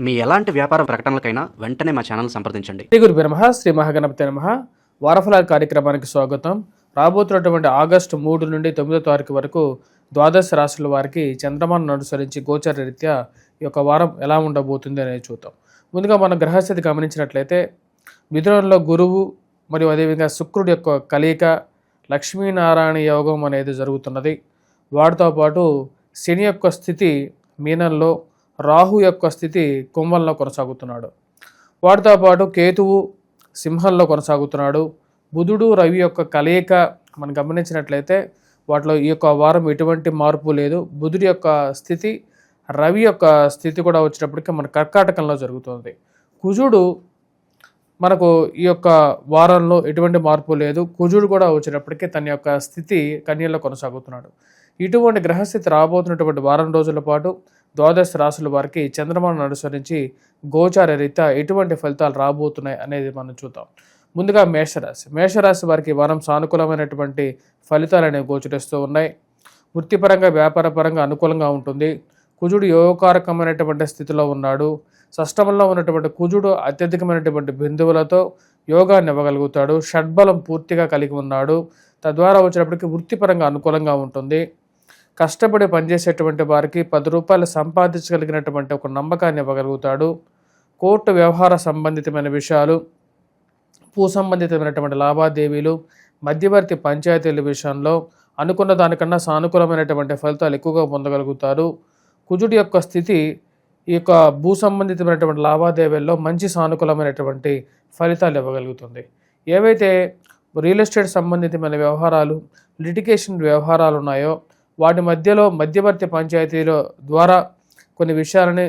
మీ ఎలాంటి వ్యాపార ప్రకటనలకైనా వెంటనే మా ఛానల్ సంప్రదించండి. శ్రీ గురు బ్రహ్మ శ్రీ మహాగణపతి నమః. వారఫలాల కార్యక్రమానికి స్వాగతం. రాబోతున్నటువంటి ఆగస్టు 3 నుండి 9వ తారీఖు వరకు ద్వాదశ రాశుల వారికి చంద్రమాను అనుసరించి గోచర రీత్యా ఈ యొక్క వారం ఎలా ఉండబోతుంది అనేది చూద్దాం. ముందుగా మనం గ్రహస్థితి గమనించినట్లయితే మిథునంలో గురువు మరియు అదేవిధంగా శుక్రుడి యొక్క కలయిక, లక్ష్మీనారాయణ యోగం అనేది జరుగుతున్నది. వాటితో పాటు శని యొక్క స్థితి మీనంలో, రాహు యొక్క స్థితి కుంభంలో కొనసాగుతున్నాడు. వాటితో పాటు కేతువు సింహంలో కొనసాగుతున్నాడు. బుధుడు రవి యొక్క కలయిక మనం గమనించినట్లయితే వాటిలో ఈ యొక్క వారం ఎటువంటి మార్పు లేదు. బుధుడి యొక్క స్థితి, రవి యొక్క స్థితి కూడా వచ్చినప్పటికీ మన కర్కాటకంలో జరుగుతుంది. కుజుడు మనకు ఈ యొక్క వారంలో ఎటువంటి మార్పు లేదు. కుజుడు కూడా వచ్చినప్పటికీ తన యొక్క స్థితి కన్యలో కొనసాగుతున్నాడు. ఇటువంటి గ్రహస్థితి రాబోతున్నటువంటి వారం రోజుల పాటు ద్వాదశ రాశుల వారికి చంద్రమాను అనుసరించి గోచార రీత్యా ఎటువంటి ఫలితాలు రాబోతున్నాయి అనేది మనం చూద్దాం. ముందుగా మేషరాశి వారికి వారం సానుకూలమైనటువంటి ఫలితాలు అనేవి గోచరిస్తూ ఉన్నాయి. వృత్తిపరంగా, వ్యాపారపరంగా అనుకూలంగా ఉంటుంది. కుజుడు యోగకారకమైనటువంటి స్థితిలో ఉన్నాడు. షష్టమంలో ఉన్నటువంటి కుజుడు అత్యధికమైనటువంటి బిందువులతో యోగాన్ని ఇవ్వగలుగుతాడు. షడ్బలం పూర్తిగా కలిగి ఉన్నాడు. తద్వారా వచ్చినప్పటికీ వృత్తిపరంగా అనుకూలంగా ఉంటుంది. కష్టపడి పనిచేసేటువంటి వారికి 10 రూపాయలు సంపాదించగలిగినటువంటి ఒక నమ్మకాన్ని ఇవ్వగలుగుతాడు. కోర్టు వ్యవహార సంబంధితమైన విషయాలు, భూ సంబంధితమైనటువంటి లావాదేవీలు, మధ్యవర్తి పంచాయతీల విషయంలో అనుకున్న దానికన్నా సానుకూలమైనటువంటి ఫలితాలు ఎక్కువగా పొందగలుగుతారు. కుజుడి యొక్క స్థితి ఈ యొక్క భూ సంబంధితమైనటువంటి లావాదేవీల్లో మంచి సానుకూలమైనటువంటి ఫలితాలు ఇవ్వగలుగుతుంది. ఏవైతే రియల్ ఎస్టేట్ సంబంధితమైన వ్యవహారాలు, లిటిగేషన్ వ్యవహారాలు ఉన్నాయో వాటి మధ్యలో మధ్యవర్తి పంచాయతీల ద్వారా కొన్ని విషయాలని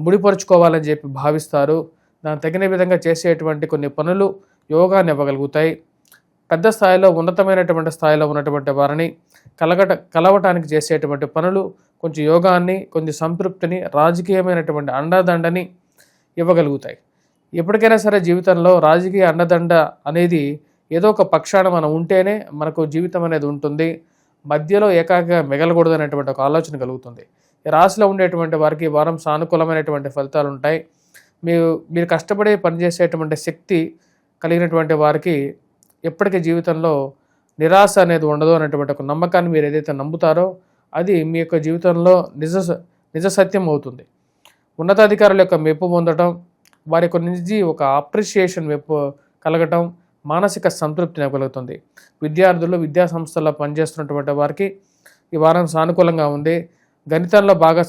ముడిపరుచుకోవాలని చెప్పి భావిస్తారు. దానికి తగిన విధంగా చేసేటువంటి కొన్ని పనులు యోగాన్ని ఇవ్వగలుగుతాయి. పెద్ద స్థాయిలో, ఉన్నతమైనటువంటి స్థాయిలో ఉన్నటువంటి వారిని కలవటానికి చేసేటువంటి పనులు కొంచెం యోగాన్ని, కొంచెం సంతృప్తిని, రాజకీయమైనటువంటి అండదండని ఇవ్వగలుగుతాయి. ఎప్పటికైనా సరే జీవితంలో రాజకీయ అండదండ అనేది ఏదో ఒక పక్షాన మనం ఉంటేనే మనకు జీవితం అనేది ఉంటుంది. మధ్యలో ఏకాగ్రగా మిగలకూడదు అనేటువంటి ఒక ఆలోచన కలుగుతుంది. ఈ రాశిలో ఉండేటువంటి వారికి వారం సానుకూలమైనటువంటి ఫలితాలు ఉంటాయి. మీరు కష్టపడి పనిచేసేటువంటి శక్తి కలిగినటువంటి వారికి ఎప్పటికీ జీవితంలో నిరాశ అనేది ఉండదు అనేటువంటి ఒక నమ్మకాన్ని మీరు ఏదైతే నమ్ముతారో అది మీ యొక్క జీవితంలో నిజ సత్యం అవుతుంది. ఉన్నతాధికారుల యొక్క మెప్పు పొందడం, వారి యొక్క నుంచి ఒక అప్రిషియేషన్ మెప్పు కలగటం, మానసిక సంతృప్తిని కలుగుతుంది. విద్యార్థులు, విద్యా సంస్థల్లో పనిచేస్తున్నటువంటి వారికి ఈ వారం సానుకూలంగా ఉంది. గణితంలో బాగా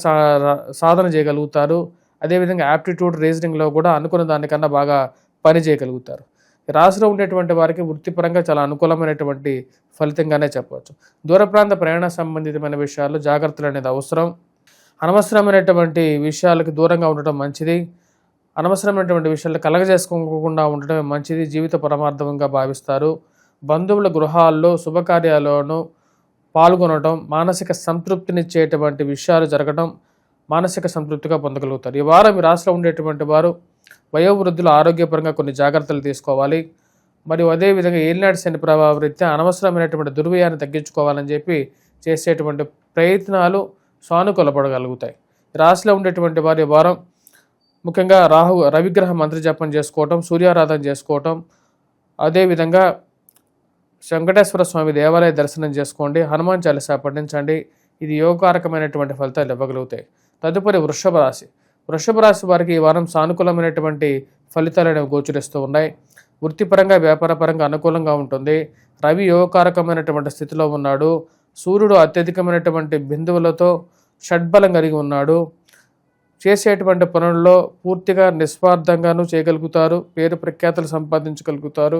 సాధన చేయగలుగుతారు. అదేవిధంగా యాప్టిట్యూడ్, రీజనింగ్లో కూడా అనుకున్న దానికన్నా బాగా పని చేయగలుగుతారు. రాశిలో ఉండేటువంటి వారికి వృత్తిపరంగా చాలా అనుకూలమైనటువంటి ఫలితంగానే చెప్పవచ్చు. దూర ప్రాంత ప్రయాణ సంబంధితమైన విషయాల్లో జాగ్రత్తలు అనేది అవసరం. అనవసరమైనటువంటి విషయాలకు దూరంగా ఉండటం మంచిది. అనవసరమైనటువంటి విషయాలు కలగజేసుకోకుండా ఉండటమే మంచిది. జీవిత పరమార్థంగా భావిస్తారు. బంధువుల గృహాల్లో, శుభకార్యాల్లోనూ పాల్గొనడం, మానసిక సంతృప్తినిచ్చేటువంటి విషయాలు జరగడం మానసిక సంతృప్తిగా పొందగలుగుతారు. ఈ వారం ఈ రాశిలో ఉండేటువంటి వారు వయోవృద్ధులు ఆరోగ్యపరంగా కొన్ని జాగ్రత్తలు తీసుకోవాలి. మరియు అదేవిధంగా ఏలినాటి శని ప్రభావ రీత్యా అనవసరమైనటువంటి దుర్వ్యయాన్ని తగ్గించుకోవాలని చెప్పి చేసేటువంటి ప్రయత్నాలు సానుకూలపడగలుగుతాయి. రాశిలో ఉండేటువంటి వారి వారం ముఖ్యంగా రవిగ్రహ మంత్ర జపం చేసుకోవటం, సూర్యారాధన చేసుకోవటం, అదేవిధంగా వెంకటేశ్వర స్వామి దేవాలయ దర్శనం చేసుకోండి, హనుమాన్ చాలీసా పఠించండి. ఇది యోగకారకమైనటువంటి ఫలితాలు ఇవ్వగలుగుతాయి. తదుపరి వృషభ రాశి వారికి ఈ వారం సానుకూలమైనటువంటి ఫలితాలు అనేవి గోచరిస్తూ ఉన్నాయి. వృత్తిపరంగా, వ్యాపారపరంగా అనుకూలంగా ఉంటుంది. రవి యోగకారకమైనటువంటి స్థితిలో ఉన్నాడు. సూర్యుడు అత్యధికమైనటువంటి బిందువులతో షడ్బలం కలిగి ఉన్నాడు. చేసేటువంటి పనుల్లో పూర్తిగా నిస్వార్థంగానూ చేయగలుగుతారు. పేరు ప్రఖ్యాతులు సంపాదించగలుగుతారు.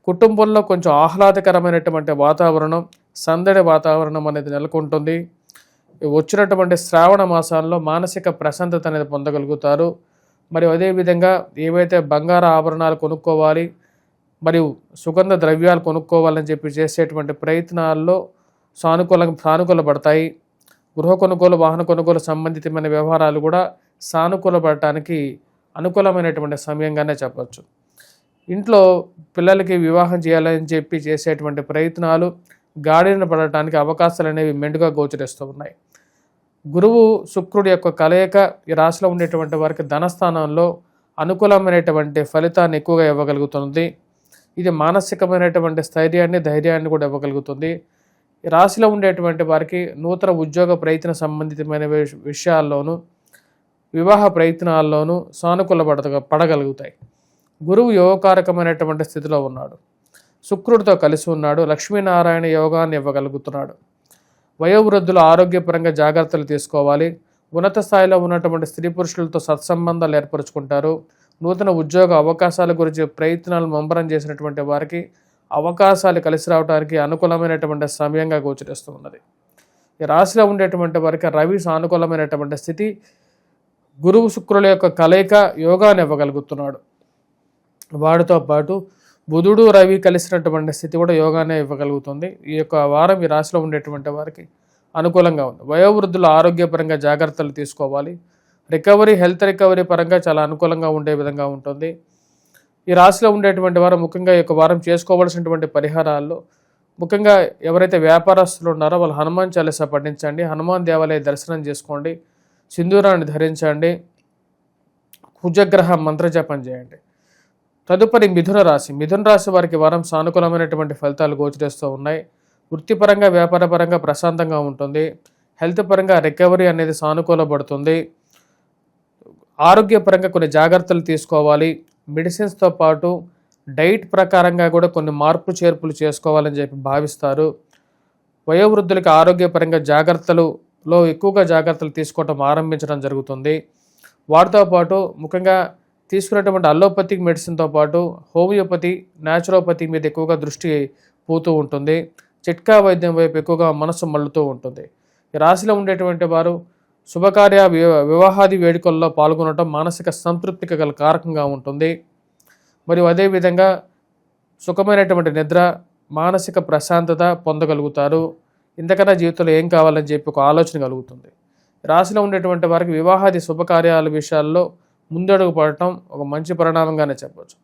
కుటుంబంలో కొంచెం ఆహ్లాదకరమైనటువంటి వాతావరణం, సందడి వాతావరణం అనేది నెలకొంటుంది. వచ్చినటువంటి శ్రావణ మాసాల్లో మానసిక ప్రశాంతత అనేది పొందగలుగుతారు. మరియు అదేవిధంగా ఏవైతే బంగారు ఆభరణాలు కొనుక్కోవాలి మరియు సుగంధ ద్రవ్యాలు కొనుక్కోవాలని చెప్పి చేసేటువంటి ప్రయత్నాల్లో సానుకూలపడతాయి. గృహ కొనుగోలు, వాహన కొనుగోలు సంబంధితమైన వ్యవహారాలు కూడా సానుకూలపడటానికి అనుకూలమైనటువంటి సమయంగానే చెప్పచ్చు. ఇంట్లో పిల్లలకి వివాహం చేయాలని చెప్పి చేసేటువంటి ప్రయత్నాలు గాడిన పడటానికి అవకాశాలు అనేవి మెండుగా గోచరిస్తూ ఉన్నాయి. గురువు శుక్రుడి యొక్క కలయిక ఈ రాశిలో ఉండేటువంటి వారికి ధనస్థానంలో అనుకూలమైనటువంటి ఫలితాన్ని ఎక్కువగా ఇవ్వగలుగుతుంది. ఇది మానసికమైనటువంటి స్థైర్యాన్ని, ధైర్యాన్ని కూడా ఇవ్వగలుగుతుంది. ఈ రాశిలో ఉండేటువంటి వారికి నూతన ఉద్యోగ ప్రయత్న సంబంధితమైన విషయాల్లోనూ, వివాహ ప్రయత్నాల్లోనూ పడగలుగుతాయి. గురువు యోగకారకమైనటువంటి స్థితిలో ఉన్నాడు. శుక్రుడితో కలిసి ఉన్నాడు. లక్ష్మీనారాయణ యోగాన్ని ఇవ్వగలుగుతున్నాడు. వయోవృద్ధులు ఆరోగ్యపరంగా జాగ్రత్తలు తీసుకోవాలి. ఉన్నత స్థాయిలో ఉన్నటువంటి స్త్రీ పురుషులతో సత్సంబంధాలు ఏర్పరచుకుంటారు. నూతన ఉద్యోగ అవకాశాల గురించి ప్రయత్నాలు ముమ్మరం చేసినటువంటి వారికి అవకాశాలు కలిసి రావడానికి అనుకూలమైనటువంటి సమయంగా గోచరిస్తూ ఉన్నది. ఈ రాశిలో ఉండేటువంటి వారికి రవి సానుకూలమైనటువంటి స్థితి, గురువు శుక్రుల యొక్క కలయిక యోగాన్ని ఇవ్వగలుగుతున్నాడు. వాడితో పాటు బుధుడు రవి కలిసినటువంటి స్థితి కూడా యోగానే ఇవ్వగలుగుతుంది. ఈ యొక్క వారం ఈ రాశిలో ఉండేటువంటి వారికి అనుకూలంగా ఉంది. వయోవృద్ధులు ఆరోగ్యపరంగా జాగ్రత్తలు తీసుకోవాలి. హెల్త్ రికవరీ పరంగా చాలా అనుకూలంగా ఉండే విధంగా ఉంటుంది. ఈ రాశిలో ఉండేటువంటి వారు ముఖ్యంగా ఈ యొక్క వారం చేసుకోవాల్సినటువంటి పరిహారాల్లో ముఖ్యంగా ఎవరైతే వ్యాపారస్తులు ఉన్నారో వాళ్ళు హనుమాన్ చాలీసా పఠించండి. హనుమాన్ దేవాలయ దర్శనం చేసుకోండి. సింధూరాన్ని ధరించండి. కుజగ్రహ మంత్రజపం చేయండి. తదుపరి మిథున రాశి వారికి వారం సానుకూలమైనటువంటి ఫలితాలు గోచరిస్తూ ఉన్నాయి. వృత్తిపరంగా, వ్యాపారపరంగా ప్రశాంతంగా ఉంటుంది. హెల్త్ పరంగా రికవరీ అనేది సానుకూలపడుతుంది. ఆరోగ్యపరంగా కొన్ని జాగ్రత్తలు తీసుకోవాలి. మెడిసిన్స్తో పాటు డైట్ ప్రకారంగా కూడా కొన్ని మార్పు చేర్పులు చేసుకోవాలని చెప్పి భావిస్తారు. వయోవృద్ధులకి ఆరోగ్యపరంగా జాగ్రత్తలలో ఎక్కువగా జాగ్రత్తలు తీసుకోవటం ఆరంభించడం జరుగుతుంది. వాటితో పాటు ముఖ్యంగా తీసుకునేటువంటి అల్లోపతిక్ మెడిసిన్తో పాటు హోమియోపతి, న్యాచురోపతి మీద ఎక్కువగా దృష్టి పోతూ ఉంటుంది. చిట్కా వైద్యం వైపు ఎక్కువగా మనసు మళ్ళుతూ ఉంటుంది. ఈ రాశిలో ఉండేటువంటి వారు శుభకార్య, వివాహాది వేడుకల్లో పాల్గొనడం మానసిక సంతృప్తికి గల కారకంగా ఉంటుంది. మరియు అదేవిధంగా సుఖమైనటువంటి నిద్ర, మానసిక ప్రశాంతత పొందగలుగుతారు. ఇంతకన్నా జీవితంలో ఏం కావాలని చెప్పి ఒక ఆలోచన కలుగుతుంది. రాశిలో ఉండేటువంటి వారికి వివాహాది శుభకార్యాల విషయాల్లో ముందడుగు పడటం ఒక మంచి పరిణామంగానే చెప్పవచ్చు.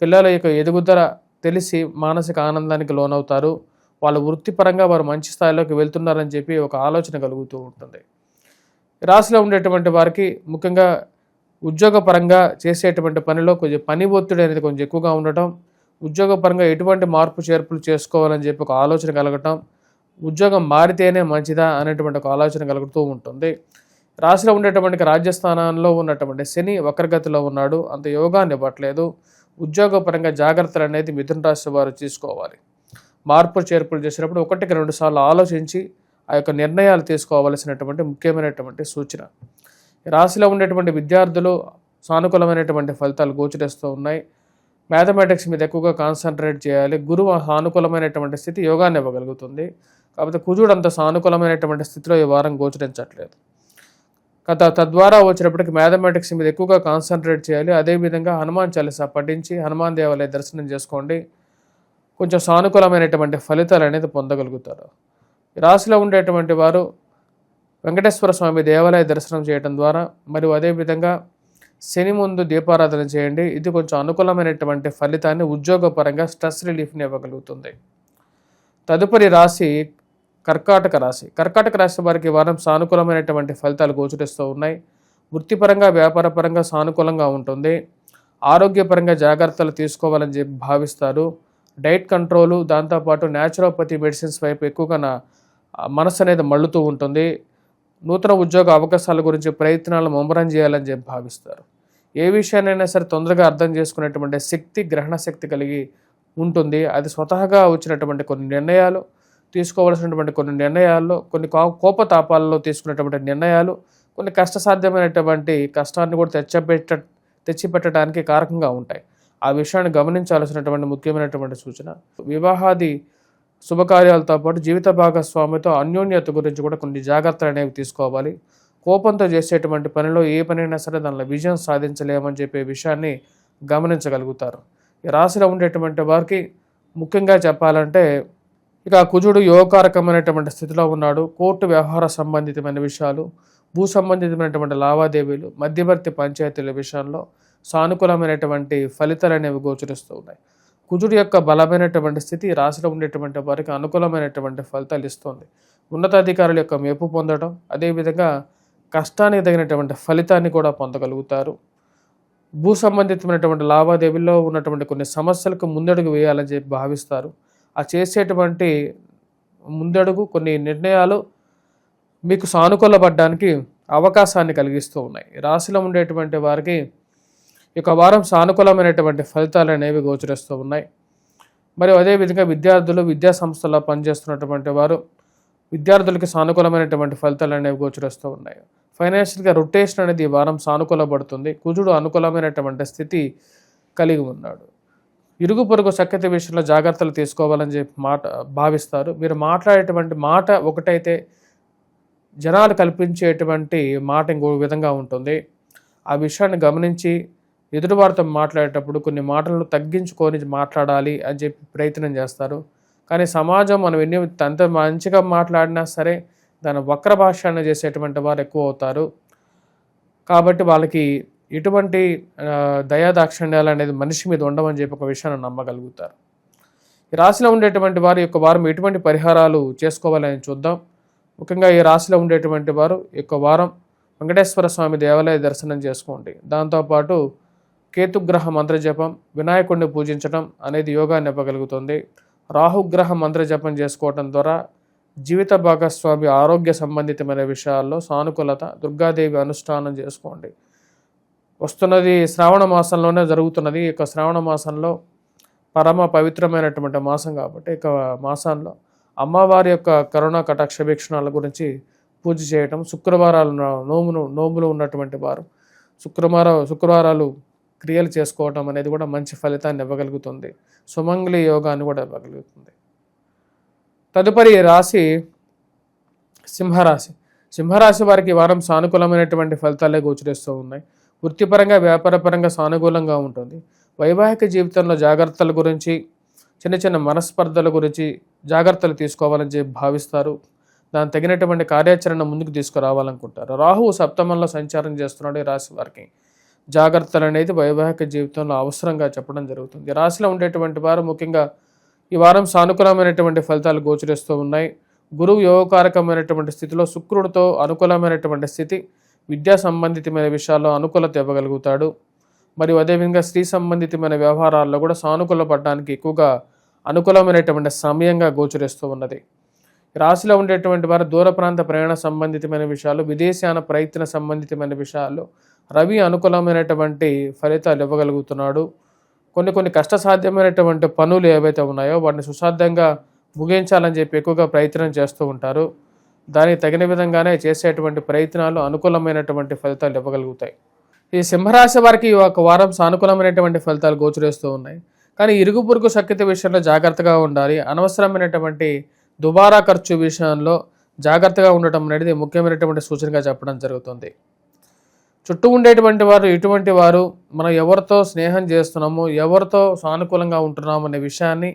పిల్లల యొక్క ఎదుగుదల తెలిసి మానసిక ఆనందానికి లోనవుతారు. వాళ్ళ వృత్తిపరంగా వారు మంచి స్థాయిలోకి వెళ్తున్నారని చెప్పి ఒక ఆలోచన కలుగుతూ ఉంటుంది. రాశిలో ఉండేటువంటి వారికి ముఖ్యంగా ఉద్యోగపరంగా చేసేటువంటి పనిలో కొంచెం పని ఒత్తిడి అనేది కొంచెం ఎక్కువగా ఉండటం, ఉద్యోగపరంగా ఎటువంటి మార్పు చేర్పులు చేసుకోవాలని చెప్పి ఒక ఆలోచన కలగటం, ఉద్యోగం మారితేనే మంచిదా అనేటువంటి ఒక ఆలోచన కలుగుతూ ఉంటుంది. రాశిలో ఉండేటువంటి రాజ్యస్థానంలో ఉన్నటువంటి శని వక్రగతిలో ఉన్నాడు. అంత యోగాన్ని ఇవ్వట్లేదు. ఉద్యోగపరంగా జాగ్రత్తలు అనేది మిథున రాశి వారు తీసుకోవాలి. మార్పు చేర్పులు చేసినప్పుడు 1-2 సార్లు ఆలోచించి ఆ యొక్క నిర్ణయాలు తీసుకోవాల్సినటువంటి ముఖ్యమైనటువంటి సూచన. రాశిలో ఉండేటువంటి విద్యార్థులు సానుకూలమైనటువంటి ఫలితాలు గోచరిస్తూ ఉన్నాయి. మ్యాథమెటిక్స్ మీద ఎక్కువగా కాన్సన్ట్రేట్ చేయాలి. గురువు సానుకూలమైనటువంటి స్థితి యోగాన్ని ఇవ్వగలుగుతుంది. కాకపోతే కుజుడు అంత సానుకూలమైనటువంటి స్థితిలో ఈ వారం గోచరించట్లేదు. తద్వారా వచ్చినప్పటికీ మ్యాథమెటిక్స్ మీద ఎక్కువగా కాన్సన్ట్రేట్ చేయాలి. అదేవిధంగా హనుమాన్ చాలీసా పఠించి హనుమాన్ దేవాలయ దర్శనం చేసుకోండి. కొంచెం సానుకూలమైనటువంటి ఫలితాలు అనేది పొందగలుగుతారు. రాశిలో ఉండేటువంటి వారు వెంకటేశ్వర స్వామి దేవాలయ దర్శనం చేయడం ద్వారా మరియు అదేవిధంగా శని ముందు దీపారాధన చేయండి. ఇది కొంచెం అనుకూలమైనటువంటి ఫలితాన్ని, ఉద్యోగపరంగా స్ట్రెస్ రిలీఫ్ని ఇవ్వగలుగుతుంది. తదుపరి రాశి కర్కాటక రాశి వారికి వారం సానుకూలమైనటువంటి ఫలితాలు గోచరిస్తూ ఉన్నాయి. వృత్తిపరంగా, వ్యాపారపరంగా సానుకూలంగా ఉంటుంది. ఆరోగ్యపరంగా జాగ్రత్తలు తీసుకోవాలని చెప్పి భావిస్తారు. డైట్ కంట్రోలు, దాంతోపాటు న్యాచురోపతి మెడిసిన్స్ వైపు ఎక్కువగా మనసు అనేది మళ్ళుతూ ఉంటుంది. నూతన ఉద్యోగ అవకాశాల గురించి ప్రయత్నాలు ముమ్మరం చేయాలని చెప్పి భావిస్తారు. ఏ విషయాన్నైనా సరే తొందరగా అర్థం చేసుకునేటువంటి శక్తి, గ్రహణ శక్తి కలిగి ఉంటుంది. అది స్వతహాగా వచ్చినటువంటి కొన్ని నిర్ణయాలు, తీసుకోవాల్సినటువంటి కొన్ని నిర్ణయాల్లో, కొన్ని కోపతాపాలలో తీసుకునేటువంటి నిర్ణయాలు, కొన్ని కష్టసాధ్యమైనటువంటి కష్టాన్ని కూడా తెచ్చిపెట్టడానికి కారకంగా ఉంటాయి. ఆ విషయాన్ని గమనించాల్సినటువంటి ముఖ్యమైనటువంటి సూచన. వివాహాది శుభకార్యాలతో పాటు జీవిత భాగస్వామితో అన్యోన్యత గురించి కూడా కొన్ని జాగ్రత్తలు అనేవి తీసుకోవాలి. కోపంతో చేసేటువంటి పనిలో ఏ పనైనా సరే దానిలో విజయం సాధించలేమని చెప్పే విషయాన్ని గమనించగలుగుతారు. ఈ రాశిలో ఉండేటువంటి వారికి ముఖ్యంగా చెప్పాలంటే ఇక కుజుడు యోగకారకమైనటువంటి స్థితిలో ఉన్నాడు. కోర్టు వ్యవహార సంబంధితమైన విషయాలు, భూ సంబంధితమైనటువంటి లావాదేవీలు, మధ్యవర్తి పంచాయతీల విషయంలో సానుకూలమైనటువంటి ఫలితాలు అనేవి గోచరిస్తూ ఉన్నాయి. కుజుడి యొక్క బలమైనటువంటి స్థితి ఈ రాశిలో ఉండేటువంటి వారికి అనుకూలమైనటువంటి ఫలితాలు ఇస్తుంది. ఉన్నతాధికారుల యొక్క మెప్పు పొందడం, అదేవిధంగా కష్టానికి తగినటువంటి ఫలితాన్ని కూడా పొందగలుగుతారు. భూ సంబంధితమైనటువంటి లావాదేవీల్లో ఉన్నటువంటి కొన్ని సమస్యలకు ముందడుగు వేయాలని చెప్పి భావిస్తారు. ఆ చేసేటువంటి ముందడుగు కొన్ని నిర్ణయాలు మీకు సానుకూలపడడానికి అవకాశాన్ని కలిగిస్తూ ఉన్నాయి. రాశిలో ఉండేటువంటి వారికి ఈ యొక్క వారం సానుకూలమైనటువంటి ఫలితాలు అనేవి గోచరిస్తూ ఉన్నాయి. మరియు అదేవిధంగా విద్యార్థులు, విద్యా సంస్థల్లో పనిచేస్తున్నటువంటి వారు విద్యార్థులకి సానుకూలమైనటువంటి ఫలితాలు అనేవి గోచరిస్తూ ఉన్నాయి. ఫైనాన్షియల్గా రొటేషన్ అనేది ఈ వారం సానుకూలపడుతుంది. కుజుడు అనుకూలమైనటువంటి స్థితి కలిగి ఉన్నాడు. ఇరుగు పొరుగు సఖ్యత విషయంలో జాగ్రత్తలు తీసుకోవాలని చెప్పి భావిస్తారు. మీరు మాట్లాడేటువంటి మాట ఒకటైతే జనాలు కల్పించేటువంటి మాట ఇంకో విధంగా ఉంటుంది. ఆ విషయాన్ని గమనించి ఎదుటివారితో మాట్లాడేటప్పుడు కొన్ని మాటలను తగ్గించుకొని మాట్లాడాలి అని చెప్పి ప్రయత్నం చేస్తారు. కానీ సమాజం మనం ఎన్ని అంత మంచిగా మాట్లాడినా సరే దాని వక్ర భాషను చేసేటువంటి వారు ఎక్కువ అవుతారు. కాబట్టి వాళ్ళకి ఎటువంటి దయాదాక్షిణ్యాలు అనేది మనిషి మీద ఉండవని చెప్పి ఒక విషయాన్ని నమ్మగలుగుతారు. ఈ రాశిలో ఉండేటువంటి వారి యొక్క వారం ఎటువంటి పరిహారాలు చేసుకోవాలని చూద్దాం. ముఖ్యంగా ఈ రాశిలో ఉండేటువంటి వారు ఈ యొక్క వారం వెంకటేశ్వర స్వామి దేవాలయ దర్శనం చేసుకోండి. దాంతోపాటు కేతుగ్రహ మంత్రజపం, వినాయకుడిని పూజించడం అనేది యోగాన్ని ఇవ్వగలుగుతుంది. రాహుగ్రహ మంత్రజపం చేసుకోవడం ద్వారా జీవిత భాగస్వామి ఆరోగ్య సంబంధితమైన విషయాల్లో సానుకూలత, దుర్గాదేవి అనుష్ఠానం చేసుకోండి. వస్తున్నది శ్రావణ మాసంలోనే జరుగుతున్నది. ఇక శ్రావణ మాసంలో పరమ పవిత్రమైనటువంటి మాసం కాబట్టి ఇక మాసంలో అమ్మవారి యొక్క కరుణా కటాక్ష వీక్షణాల గురించి పూజ చేయటం, శుక్రవారాలు నోములు ఉన్నటువంటి వారు శుక్రవారాలు క్రియలు చేసుకోవటం అనేది కూడా మంచి ఫలితాన్ని ఇవ్వగలుగుతుంది. సుమంగళి యోగాన్ని కూడా ఇవ్వగలుగుతుంది. తదుపరి రాశి సింహరాశి. సింహరాశి వారికి వారం సానుకూలమైనటువంటి ఫలితాలే గోచరిస్తూ ఉన్నాయి. వృత్తిపరంగా, వ్యాపారపరంగా సానుకూలంగా ఉంటుంది. వైవాహిక జీవితంలో జాగ్రత్తల గురించి, చిన్న చిన్న మనస్పర్ధల గురించి జాగ్రత్తలు తీసుకోవాలని చెప్పి భావిస్తారు. దానికి తగినటువంటి కార్యాచరణ ముందుకు తీసుకురావాలనుకుంటారు. రాహువు సప్తమంలో సంచారం చేస్తున్నాడు. ఈ రాశి వారికి జాగ్రత్తలు అనేది వైవాహిక జీవితంలో అవసరంగా చెప్పడం జరుగుతుంది. రాశిలో ఉండేటువంటి వారు ముఖ్యంగా ఈ వారం సానుకూలమైనటువంటి ఫలితాలు గోచరిస్తూ ఉన్నాయి. గురువు యోగకారకమైనటువంటి స్థితిలో శుక్రుడితో అనుకూలమైనటువంటి స్థితి విద్యా సంబంధితమైన విషయాల్లో అనుకూలత ఇవ్వగలుగుతాడు. మరియు అదేవిధంగా స్త్రీ సంబంధితమైన వ్యవహారాల్లో కూడా సానుకూలపడడానికి ఎక్కువగా అనుకూలమైనటువంటి సమయంగా గోచరిస్తూ ఉన్నది. రాశిలో ఉండేటువంటి వారు దూర ప్రాంత ప్రయాణ సంబంధితమైన విషయాలు, విదేశాన ప్రయత్న సంబంధితమైన విషయాల్లో రవి అనుకూలమైనటువంటి ఫలితాలు ఇవ్వగలుగుతున్నాడు. కొన్ని కష్టసాధ్యమైనటువంటి పనులు ఏవైతే ఉన్నాయో వాటిని సుసాధ్యంగా ముగించాలని చెప్పి ఎక్కువగా ప్రయత్నం చేస్తూ ఉంటారు. దానికి తగిన విధంగానే చేసేటువంటి ప్రయత్నాలు అనుకూలమైనటువంటి ఫలితాలు ఇవ్వగలుగుతాయి. ఈ సింహరాశి వారికి ఒక వారం సానుకూలమైనటువంటి ఫలితాలు గోచరిస్తూ ఉన్నాయి. కానీ ఇరుగు పొరుగు సఖ్యత విషయంలో జాగ్రత్తగా ఉండాలి. అనవసరమైనటువంటి దుబారా ఖర్చు విషయంలో జాగ్రత్తగా ఉండటం అనేది ముఖ్యమైనటువంటి సూచనగా చెప్పడం జరుగుతుంది. చుట్టూ ఉండేటువంటి వారు ఎటువంటి వారు, మనం ఎవరితో స్నేహం చేస్తున్నాము, ఎవరితో సానుకూలంగా ఉంటున్నాము అనే విషయాన్ని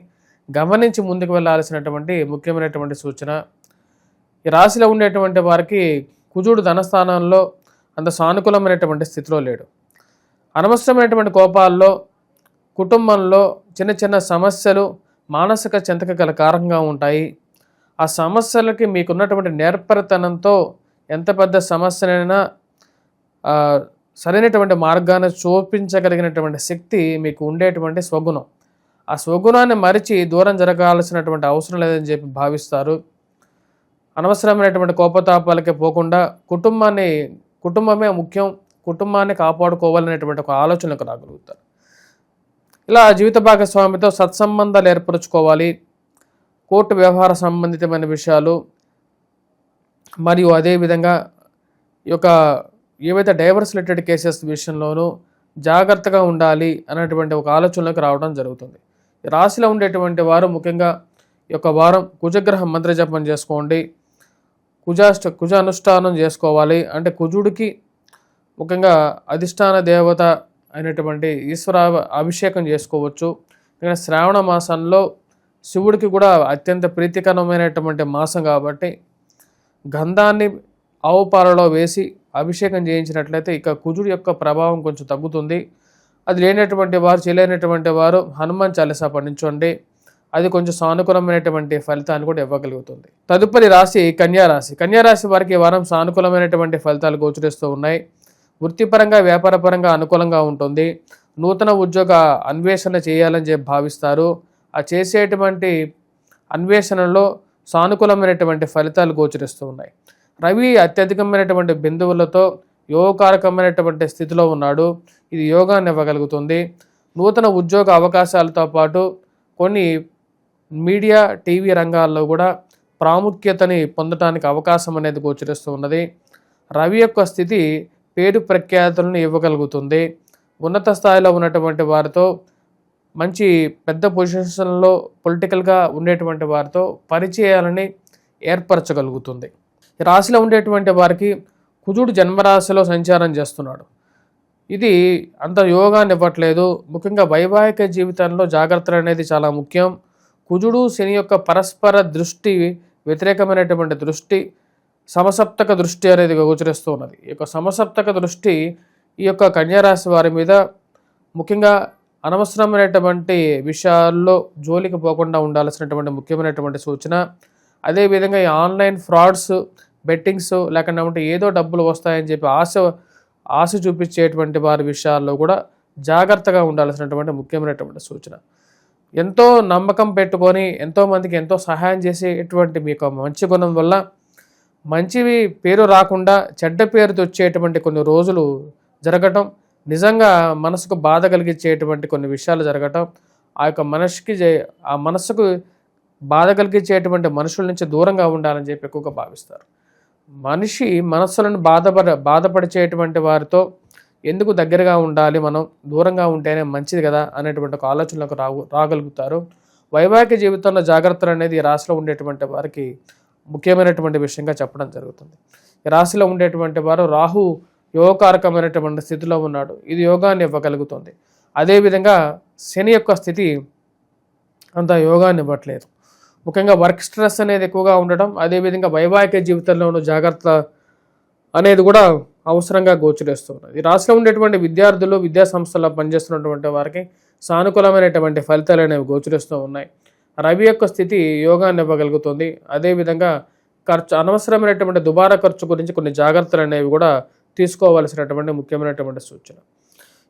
గమనించి ముందుకు వెళ్ళాల్సినటువంటి ముఖ్యమైనటువంటి సూచన. ఈ రాశిలో ఉండేటువంటి వారికి కుజుడు ధనస్థానంలో అంత సానుకూలమైనటువంటి స్థితిలో లేడు. అనవసరమైనటువంటి కోపాల్లో కుటుంబంలో చిన్న చిన్న సమస్యలు మానసిక చింతక గల కారణంగా ఉంటాయి. ఆ సమస్యలకి మీకున్నటువంటి నేర్పరితనంతో ఎంత పెద్ద సమస్యనైనా సరైనటువంటి మార్గాన్ని చూపించగలిగినటువంటి శక్తి మీకు ఉండేటువంటి స్వగుణం. ఆ స్వగుణాన్ని మరిచి దూరం జరగాల్సినటువంటి అవసరం లేదని చెప్పి భావిస్తారు. అనవసరమైనటువంటి కోపతాపాలకే పోకుండా కుటుంబమే ముఖ్యం, కుటుంబాన్ని కాపాడుకోవాలనేటువంటి ఒక ఆలోచనకు రాగలుగుతారు. ఇలా జీవిత భాగస్వామితో సత్సంబంధాలు ఏర్పరచుకోవాలి. కోర్టు వ్యవహార సంబంధితమైన విషయాలు మరియు అదేవిధంగా ఈ యొక్క ఏవైతే డైవర్స్ రిలేటెడ్ కేసెస్ విషయంలోనూ జాగ్రత్తగా ఉండాలి అనేటువంటి ఒక ఆలోచనలోకి రావడం జరుగుతుంది. రాశిలో ఉండేటువంటి వారు ముఖ్యంగా ఈ యొక్క వారం కుజగ్రహ మంత్రజపం చేసుకోండి. కుజ అనుష్ఠానం చేసుకోవాలి. అంటే కుజుడికి ముఖ్యంగా అధిష్టాన దేవత అయినటువంటి ఈశ్వర అభిషేకం చేసుకోవచ్చు. శ్రావణ మాసంలో శివుడికి కూడా అత్యంత ప్రీతికరమైనటువంటి మాసం కాబట్టి గంధాన్ని ఆవు పాలలో వేసి అభిషేకం చేయించినట్లయితే ఇక కుజుడి యొక్క ప్రభావం కొంచెం తగ్గుతుంది. అది లేనటువంటి వారు, చేయలేనటువంటి వారు హనుమాన్ చాలీసా పఠించండి. అది కొంచెం సానుకూలమైనటువంటి ఫలితాన్ని కూడా ఇవ్వగలుగుతుంది. తదుపరి రాశి కన్యారాశి. కన్యారాశి వారికి ఈ వారం సానుకూలమైనటువంటి ఫలితాలు గోచరిస్తూ ఉన్నాయి. వృత్తిపరంగా, వ్యాపారపరంగా అనుకూలంగా ఉంటుంది. నూతన ఉద్యోగ అన్వేషణ చేయాలని చెప్పి భావిస్తారు. ఆ చేసేటువంటి అన్వేషణలో సానుకూలమైనటువంటి ఫలితాలు గోచరిస్తూ ఉన్నాయి. రవి అత్యధికమైనటువంటి బిందువులతో యోగకారకమైనటువంటి స్థితిలో ఉన్నాడు. ఇది యోగాన్ని ఇవ్వగలుగుతుంది. నూతన ఉద్యోగ అవకాశాలతో పాటు కొన్ని మీడియా, టీవీ రంగాల్లో కూడా ప్రాముఖ్యతని పొందడానికి అవకాశం అనేది గోచరిస్తూ ఉన్నది. రవి యొక్క స్థితి పేరు ప్రఖ్యాతులను ఇవ్వగలుగుతుంది. ఉన్నత స్థాయిలో ఉన్నటువంటి వారితో, మంచి పెద్ద పొజిషన్లో పొలిటికల్గా ఉండేటువంటి వారితో పరిచయాలని ఏర్పరచగలుగుతుంది. ఈ రాశిలో ఉండేటువంటి వారికి కుజుడు జన్మరాశిలో సంచారం చేస్తున్నాడు. ఇది అంత యోగాన్ని ఇవ్వట్లేదు. ముఖ్యంగా వైవాహిక జీవితంలో జాగ్రత్తలు అనేది చాలా ముఖ్యం. కుజుడు శని యొక్క పరస్పర దృష్టి, వ్యతిరేకమైనటువంటి దృష్టి, సమసప్తక దృష్టి అనేది గోచరిస్తూ ఉన్నది. ఈ యొక్క సమసప్తక దృష్టి ఈ యొక్క కన్యారాశి వారి మీద ముఖ్యంగా అనవసరమైనటువంటి విషయాల్లో జోలికి పోకుండా ఉండాల్సినటువంటి ముఖ్యమైనటువంటి సూచన. అదేవిధంగా ఈ ఆన్లైన్ ఫ్రాడ్స్, బెట్టింగ్స్, లేకుండా ఏదో డబ్బులు వస్తాయని చెప్పి ఆశ చూపించేటువంటి వారి విషయాల్లో కూడా జాగ్రత్తగా ఉండాల్సినటువంటి ముఖ్యమైనటువంటి సూచన. ఎంతో నమ్మకం పెట్టుకొని ఎంతోమందికి ఎంతో సహాయం చేసేటువంటి మీకు మంచి గుణం వల్ల మంచివి పేరు రాకుండా చెడ్డ పేరు తెచ్చేటువంటి కొన్ని రోజులు జరగటం, నిజంగా మనసుకు బాధ కలిగించేటువంటి కొన్ని విషయాలు జరగటం, ఆ మనసుకు బాధ కలిగించేటువంటి మనుషుల నుంచి దూరంగా ఉండాలని చెప్పి ఎక్కువగా భావిస్తారు. మనిషి మనస్సులను బాధపడిచేటువంటి వారితో ఎందుకు దగ్గరగా ఉండాలి, మనం దూరంగా ఉంటేనే మంచిది కదా అనేటువంటి ఒక ఆలోచనలకు రాగలుగుతారు. వైవాహిక జీవితంలో జాగ్రత్తలు అనేది ఈ రాశిలో ఉండేటువంటి వారికి ముఖ్యమైనటువంటి విషయంగా చెప్పడం జరుగుతుంది. ఈ రాశిలో ఉండేటువంటి వారు రాహు యోగకారకమైనటువంటి స్థితిలో ఉన్నాడు. ఇది యోగాన్ని ఇవ్వగలుగుతుంది. అదేవిధంగా శని యొక్క స్థితి అంత యోగాన్ని ఇవ్వట్లేదు. ముఖ్యంగా వర్క్ స్ట్రెస్ అనేది ఎక్కువగా ఉండటం, అదేవిధంగా వైవాహిక జీవితంలోనూ జాగ్రత్త అనేది కూడా అవసరంగా గోచరిస్తున్నది. ఈ రాశిలో ఉండేటువంటి విద్యార్థులు, విద్యా సంస్థల్లో పనిచేస్తున్నటువంటి వారికి సానుకూలమైనటువంటి ఫలితాలు అనేవి గోచరిస్తూ ఉన్నాయి. రవి యొక్క స్థితి యోగాన్ని ఇవ్వగలుగుతుంది. అదేవిధంగా అనవసరమైనటువంటి దుబారా ఖర్చు గురించి కొన్ని జాగ్రత్తలు అనేవి కూడా తీసుకోవాల్సినటువంటి ముఖ్యమైనటువంటి సూచన.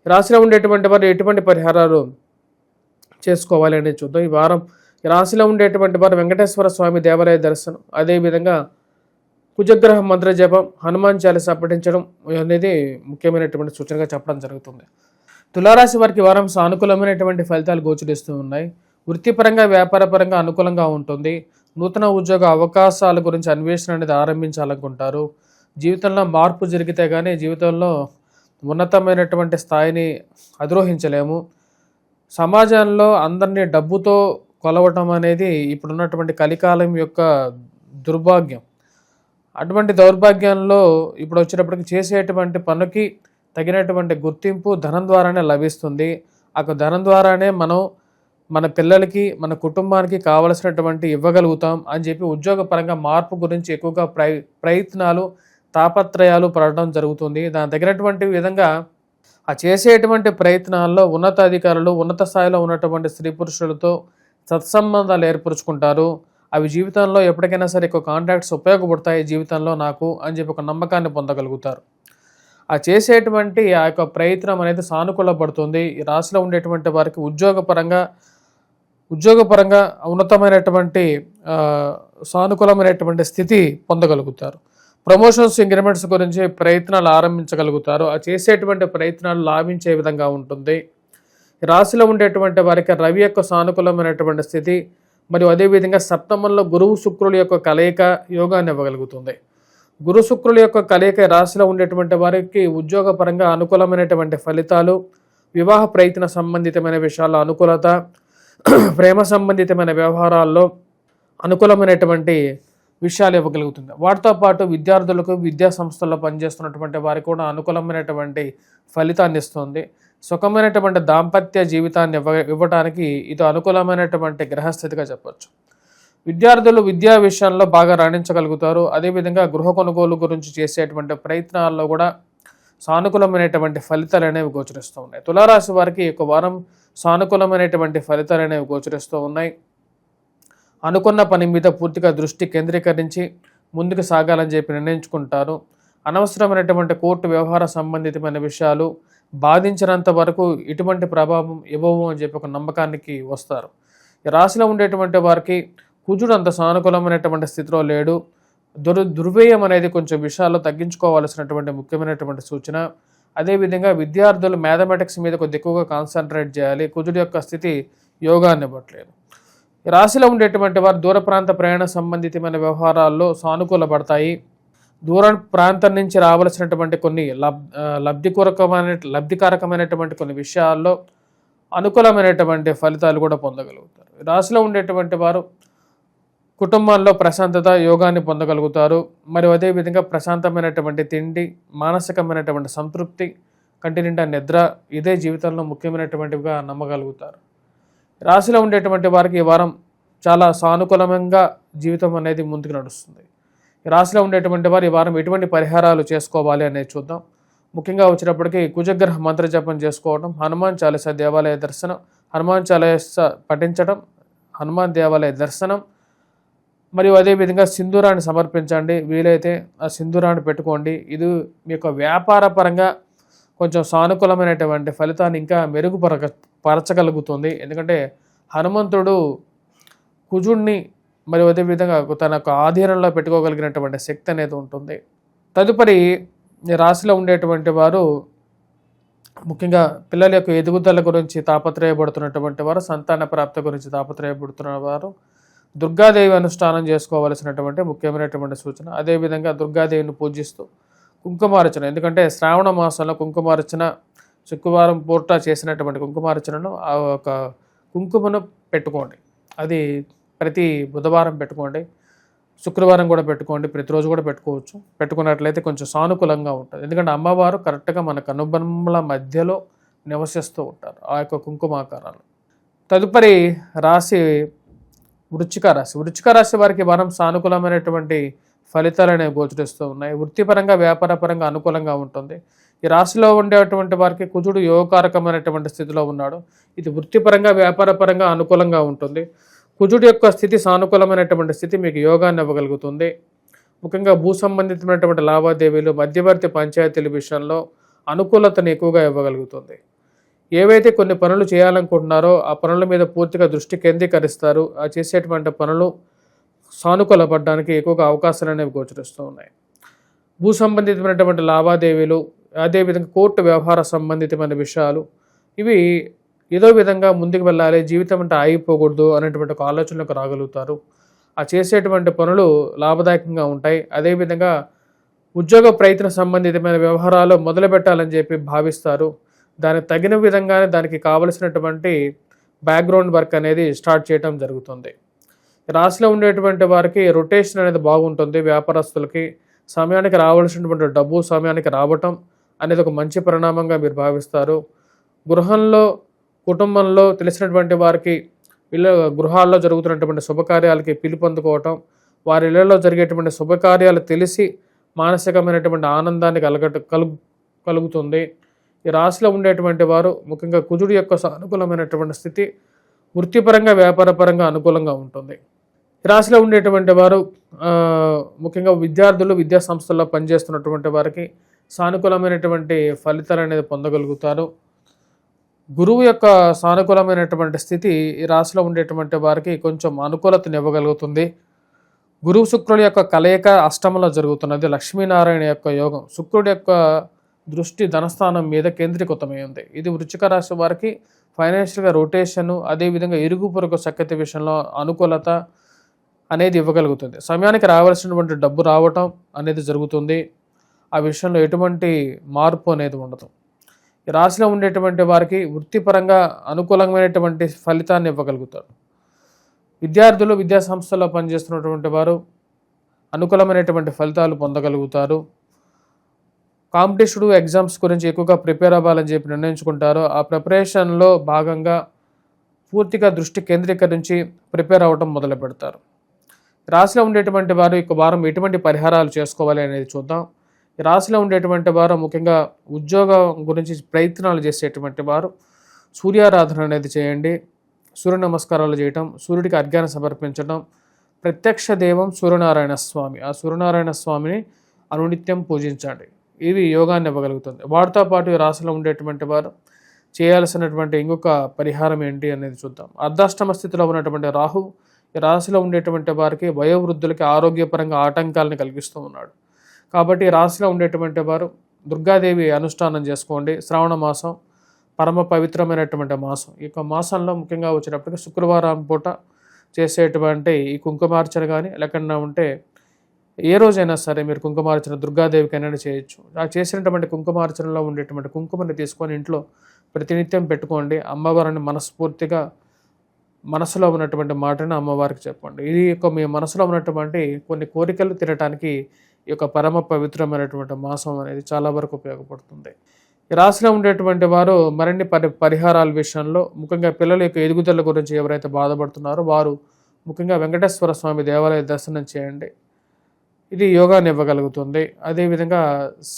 ఈ రాశిలో ఉండేటువంటి వారు ఎటువంటి పరిహారాలు చేసుకోవాలి అనేది చూద్దాం. ఈ వారం ఈ రాశిలో ఉండేటువంటి వారు వెంకటేశ్వర స్వామి దేవాలయ దర్శనం, అదేవిధంగా కుజగ్రహ మంత్ర జపం, హనుమాన్ చాలీసా పఠించడం అనేది ముఖ్యమైనటువంటి సూచనగా చెప్పడం జరుగుతుంది. తులారాశి వారికి వారం సానుకూలమైనటువంటి ఫలితాలు గోచరిస్తూ ఉన్నాయి. వృత్తిపరంగా, వ్యాపారపరంగా అనుకూలంగా ఉంటుంది. నూతన ఉద్యోగ అవకాశాల గురించి అన్వేషణ అనేది ఆరంభించాలనుకుంటారు. జీవితంలో మార్పు జరిగితే కానీ జీవితంలో ఉన్నతమైనటువంటి స్థాయిని అధిరోహించలేము. సమాజంలో అందరినీ డబ్బుతో కొలవటం అనేది ఇప్పుడున్నటువంటి కలికాలం యొక్క దుర్భాగ్యం. అటువంటి దౌర్భాగ్యంలో ఇప్పుడు వచ్చేటప్పటికి చేసేటువంటి పనికి తగినటువంటి గుర్తింపు ధనం ద్వారానే లభిస్తుంది. ఆ ధనం ద్వారానే మనం మన పిల్లలకి, మన కుటుంబానికి కావలసినటువంటి ఇవ్వగలుగుతాం అని చెప్పి ఉద్యోగపరంగా మార్పు గురించి ఎక్కువగా ప్రయత్నాలు, తాపత్రయాలు పడడం జరుగుతుంది. దాని తగినటువంటి విధంగా ఆ చేసేటువంటి ప్రయత్నాల్లో ఉన్నతాధికారులు, ఉన్నత స్థాయిలో ఉన్నటువంటి స్త్రీ పురుషులతో సత్సంబంధాలు ఏర్పరుచుకుంటారు. అవి జీవితంలో ఎప్పటికైనా సరే ఎక్కువ కాంటాక్ట్స్ ఉపయోగపడతాయి జీవితంలో నాకు అని చెప్పి ఒక నమ్మకాన్ని పొందగలుగుతారు. ఆ చేసేటువంటి ఆ యొక్క ప్రయత్నం అనేది సానుకూలపడుతుంది. ఈ రాశిలో ఉండేటువంటి వారికి ఉద్యోగపరంగా ఉన్నతమైనటువంటి సానుకూలమైనటువంటి స్థితి పొందగలుగుతారు. ప్రమోషన్స్, ఇంక్రిమెంట్స్ గురించి ప్రయత్నాలు ఆరంభించగలుగుతారు. ఆ చేసేటువంటి ప్రయత్నాలు లాభించే విధంగా ఉంటుంది. ఈ రాశిలో ఉండేటువంటి వారికి రవి యొక్క సానుకూలమైనటువంటి స్థితి మరియు అదేవిధంగా సప్తమంలో గురువు శుక్రుల యొక్క కలయిక యోగాన్ని ఇవ్వగలుగుతుంది. గురు శుక్రుల యొక్క కలయిక రాశిలో ఉండేటువంటి వారికి ఉద్యోగపరంగా అనుకూలమైనటువంటి ఫలితాలు, వివాహ ప్రయత్న సంబంధితమైన విషయాల్లో అనుకూలత, ప్రేమ సంబంధితమైన వ్యవహారాల్లో అనుకూలమైనటువంటి విషయాలు ఇవ్వగలుగుతుంది. వాటితో పాటు విద్యార్థులకు, విద్యా సంస్థల్లో పనిచేస్తున్నటువంటి వారికి కూడా అనుకూలమైనటువంటి ఫలితాన్ని ఇస్తుంది. సుఖమైనటువంటి దాంపత్య జీవితాన్ని ఇవ్వడానికి ఇది అనుకూలమైనటువంటి గ్రహస్థితిగా చెప్పవచ్చు. విద్యార్థులు విద్యా విషయంలో బాగా రాణించగలుగుతారు. అదేవిధంగా గృహ కొనుగోలు గురించి చేసేటువంటి ప్రయత్నాల్లో కూడా సానుకూలమైనటువంటి ఫలితాలు అనేవి గోచరిస్తూ ఉన్నాయి. తులారాశి వారికి ఈ యొక్క వారం సానుకూలమైనటువంటి ఫలితాలు అనేవి గోచరిస్తూ ఉన్నాయి. అనుకున్న పని మీద పూర్తిగా దృష్టి కేంద్రీకరించి ముందుకు సాగాలని చెప్పి నిర్ణయించుకుంటారు. అనవసరమైనటువంటి కోర్టు వ్యవహార సంబంధితమైన విషయాలు బాధించినంత వరకు ఎటువంటి ప్రభావం ఇవ్వవు అని చెప్పి ఒక నమ్మకానికి వస్తారు. ఈ రాశిలో ఉండేటువంటి వారికి కుజుడు అంత సానుకూలమైనటువంటి స్థితిలో లేడు. దుర్వ్యయం అనేది కొంచెం విషయాల్లో తగ్గించుకోవాల్సినటువంటి ముఖ్యమైనటువంటి సూచన. అదేవిధంగా విద్యార్థులు మ్యాథమెటిక్స్ మీద కొద్ది ఎక్కువగా కాన్సన్ట్రేట్ చేయాలి. కుజుడు యొక్క స్థితి యోగాన్ని ఇవ్వట్లేదు. ఈ రాశిలో ఉండేటువంటి వారు దూర ప్రాంత ప్రయాణ సంబంధితమైన వ్యవహారాల్లో సానుకూలపడతాయి. దూర ప్రాంతం నుంచి రావాల్సినటువంటి కొన్ని లబ్ధికారకమైనటువంటి కొన్ని విషయాల్లో అనుకూలమైనటువంటి ఫలితాలు కూడా పొందగలుగుతారు. ఈ రాశిలో ఉండేటువంటి వారు కుటుంబంలో ప్రశాంతత యోగాన్ని పొందగలుగుతారు. మరియు అదేవిధంగా ప్రశాంతమైనటువంటి తిండి, మానసికమైనటువంటి సంతృప్తి, కంటి నిండా నిద్ర ఇదే జీవితంలో ముఖ్యమైనటువంటివిగా నమ్మగలుగుతారు. రాశిలో ఉండేటువంటి వారికి ఈ వారం చాలా సానుకూలంగా జీవితం అనేది ముందుకు నడుస్తుంది. ఈ రాశిలో ఉండేటువంటి వారు ఈ వారం ఎటువంటి పరిహారాలు చేసుకోవాలి అనేది చూద్దాం. ముఖ్యంగా వచ్చినప్పటికీ కుజగ్రహ మంత్ర జపం చేసుకోవడం, హనుమాన్ చాలీసా దేవాలయ దర్శనం, హనుమాన్ చాలీసా పఠించడం, హనుమాన్ దేవాలయ దర్శనం, మరియు అదేవిధంగా సింధూరాన్ని సమర్పించండి. వీలైతే ఆ సింధూరాన్ని పెట్టుకోండి. ఇది మీ యొక్క వ్యాపార పరంగా కొంచెం సానుకూలమైనటువంటి ఫలితాన్ని ఇంకా పరచగలుగుతుంది. ఎందుకంటే హనుమంతుడు కుజుడిని మరియు అదేవిధంగా తన యొక్క ఆధీనంలో పెట్టుకోగలిగినటువంటి శక్తి అనేది ఉంటుంది. తదుపరి రాశిలో ఉండేటువంటి వారు ముఖ్యంగా పిల్లల యొక్క ఎదుగుదల గురించి తాపత్రయపడుతున్నటువంటి వారు, సంతాన ప్రాప్తి గురించి తాపత్రయపడుతున్న వారు దుర్గాదేవి అనుష్ఠానం చేసుకోవాల్సినటువంటి ముఖ్యమైనటువంటి సూచన. అదేవిధంగా దుర్గాదేవిని పూజిస్తూ కుంకుమార్చన, ఎందుకంటే శ్రావణ మాసంలో కుంకుమార్చన శుక్రవారం పూట చేసినటువంటి కుంకుమార్చనను ఆ ఒక కుంకుమను పెట్టుకోండి. అది ప్రతి బుధవారం పెట్టుకోండి, శుక్రవారం కూడా పెట్టుకోండి, ప్రతిరోజు కూడా పెట్టుకోవచ్చు. పెట్టుకున్నట్లయితే కొంచెం సానుకూలంగా ఉంటుంది. ఎందుకంటే అమ్మవారు కరెక్ట్గా మన కనుబొమ్మల మధ్యలో నివసిస్తూ ఉంటారు ఆ యొక్క కుంకుమాకారాలు. తదుపరి రాశి వృశ్చిక రాశి. వృశ్చిక రాశి వారికి వారం సానుకూలమైనటువంటి ఫలితాలు అనేవి గోచరిస్తూ ఉన్నాయి. వృత్తిపరంగా వ్యాపారపరంగా అనుకూలంగా ఉంటుంది. ఈ రాశిలో ఉండేటువంటి వారికి కుజుడు యోగకారకమైనటువంటి స్థితిలో ఉన్నాడు. ఇది వృత్తిపరంగా వ్యాపారపరంగా అనుకూలంగా ఉంటుంది. కుజుడు యొక్క స్థితి సానుకూలమైనటువంటి స్థితి మీకు యోగాన్ని ఇవ్వగలుగుతుంది. ముఖ్యంగా భూ సంబంధితమైనటువంటి లావాదేవీలు, మధ్యవర్తి పంచాయతీల విషయంలో అనుకూలతను ఎక్కువగా ఇవ్వగలుగుతుంది. ఏవైతే కొన్ని పనులు చేయాలనుకుంటున్నారో ఆ పనుల మీద పూర్తిగా దృష్టి కేంద్రీకరిస్తారు. ఆ చేసేటువంటి పనులు సానుకూలపడడానికి ఎక్కువగా అవకాశాలు అనేవి గోచరిస్తూ ఉన్నాయి. భూ సంబంధితమైనటువంటి లావాదేవీలు, అదేవిధంగా కోర్టు వ్యవహార సంబంధితమైన విషయాలు, ఇవి ఏదో విధంగా ముందుకు వెళ్ళాలి, జీవితం అంటే ఆగిపోకూడదు అనేటువంటి ఒక ఆలోచనలకు రాగలుగుతారు. ఆ చేసేటువంటి పనులు లాభదాయకంగా ఉంటాయి. అదేవిధంగా ఉద్యోగ ప్రయత్న సంబంధితమైన వ్యవహారాలు మొదలు పెట్టాలని చెప్పి భావిస్తారు. దానికి తగిన విధంగానే దానికి కావలసినటువంటి బ్యాక్గ్రౌండ్ వర్క్ అనేది స్టార్ట్ చేయడం జరుగుతుంది. రాశిలో ఉండేటువంటి వారికి రొటేషన్ అనేది బాగుంటుంది. వ్యాపారస్తులకి సమయానికి రావాల్సినటువంటి డబ్బు సమయానికి రావటం అనేది ఒక మంచి పరిణామంగా మీరు భావిస్తారు. గృహంలో, కుటుంబంలో తెలిసినటువంటి వారికి గృహాల్లో జరుగుతున్నటువంటి శుభకార్యాలకి పిలుపొందుకోవటం, వారి ఇళ్లలో జరిగేటువంటి శుభకార్యాలు తెలిసి మానసికమైనటువంటి ఆనందాన్ని కలుగుతుంది. ఈ రాశిలో ఉండేటువంటి వారు ముఖ్యంగా కుజుడు యొక్క అనుకూలమైనటువంటి స్థితి వృత్తిపరంగా వ్యాపారపరంగా అనుకూలంగా ఉంటుంది. ఈ రాశిలో ఉండేటువంటి వారు ముఖ్యంగా విద్యార్థులు, విద్యా సంస్థల్లో పనిచేస్తున్నటువంటి వారికి సానుకూలమైనటువంటి ఫలితాలు అనేది పొందగలుగుతారు. గురువు యొక్క సానుకూలమైనటువంటి స్థితి ఈ రాశిలో ఉండేటువంటి వారికి కొంచెం అనుకూలతను ఇవ్వగలుగుతుంది. గురువు శుక్రుడి యొక్క కలయిక అష్టమంలో జరుగుతున్నది. లక్ష్మీనారాయణ యొక్క యోగం. శుక్రుడి యొక్క దృష్టి ధనస్థానం మీద కేంద్రీకృతమై ఉంది. ఇది వృశ్చిక రాశి వారికి ఫైనాన్షియల్గా రొటేషన్, అదేవిధంగా ఇరుగు పొరుగు సఖ్యత విషయంలో అనుకూలత అనేది ఇవ్వగలుగుతుంది. సమయానికి రావాల్సినటువంటి డబ్బు రావటం అనేది జరుగుతుంది. ఆ విషయంలో ఎటువంటి మార్పు అనేది ఉండదు. ఈ రాశిలో ఉండేటువంటి వారికి వృత్తిపరంగా అనుకూలమైనటువంటి ఫలితాన్ని ఇవ్వగలుగుతారు. విద్యార్థులు, విద్యా సంస్థల్లో పనిచేస్తున్నటువంటి వారు అనుకూలమైనటువంటి ఫలితాలు పొందగలుగుతారు. కాంపిటేటివ్ ఎగ్జామ్స్ గురించి ఎక్కువగా ప్రిపేర్ అవ్వాలని చెప్పి నిర్ణయించుకుంటారు. ఆ ప్రిపరేషన్లో భాగంగా పూర్తిగా దృష్టి కేంద్రీకరించి ప్రిపేర్ అవ్వటం మొదలు పెడతారు. రాశిలో ఉండేటువంటి వారు ఈ వారం ఎటువంటి పరిహారాలు చేసుకోవాలి అనేది చూద్దాం. ఈ రాశిలో ఉండేటువంటి వారు ముఖ్యంగా ఉద్యోగం గురించి ప్రయత్నాలు చేసేటువంటి వారు సూర్యారాధన అనేది చేయండి. సూర్య నమస్కారాలు చేయటం, సూర్యుడికి అర్ఘ్యాన్ని సమర్పించడం, ప్రత్యక్ష దైవం సూర్యనారాయణ స్వామి, ఆ సూర్యనారాయణ స్వామిని అనునిత్యం పూజించండి. ఇది యోగాన్ని ఇవ్వగలుగుతుంది. వాటితో పాటు ఈ రాశిలో ఉండేటువంటి వారు చేయాల్సినటువంటి ఇంకొక పరిహారం ఏంటి అనేది చూద్దాం. అర్ధాష్టమ స్థితిలో ఉన్నటువంటి రాహు ఈ రాశిలో ఉండేటువంటి వారికి వయోవృద్ధులకి ఆరోగ్యపరంగా ఆటంకాలను కలిగిస్తూ ఉన్నాడు. కాబట్టి ఈ రాశిలో ఉండేటువంటి వారు దుర్గాదేవి అనుష్ఠానం చేసుకోండి. శ్రావణ మాసం పరమ పవిత్రమైనటువంటి మాసం. ఈ యొక్క మాసంలో ముఖ్యంగా వచ్చినప్పటికీ శుక్రవారం పూట చేసేటువంటి ఈ కుంకుమార్చన కానీ లేకుండా ఉంటే ఏ రోజైనా సరే మీరు కుంకుమార్చన దుర్గాదేవికైనా చేయొచ్చు. ఆ చేసినటువంటి కుంకుమార్చనలో ఉండేటువంటి కుంకుమని తీసుకొని ఇంట్లో ప్రతినిత్యం పెట్టుకోండి. అమ్మవారిని మనస్ఫూర్తిగా మనసులో ఉన్నటువంటి మాటను అమ్మవారికి చెప్పండి. ఇది యొక్క మీ మనసులో ఉన్నటువంటి కొన్ని కోరికలు తీరటానికి ఈ యొక్క పరమ పవిత్రమైనటువంటి మాసం అనేది చాలా వరకు ఉపయోగపడుతుంది. ఈ రాశిలో ఉండేటువంటి వారు మరిన్ని పరిహారాల విషయంలో ముఖ్యంగా పిల్లల యొక్క ఎదుగుదల గురించి ఎవరైతే బాధపడుతున్నారో వారు ముఖ్యంగా వెంకటేశ్వర స్వామి దేవాలయ దర్శనం చేయండి. ఇది యోగాన్ని ఇవ్వగలుగుతుంది. అదేవిధంగా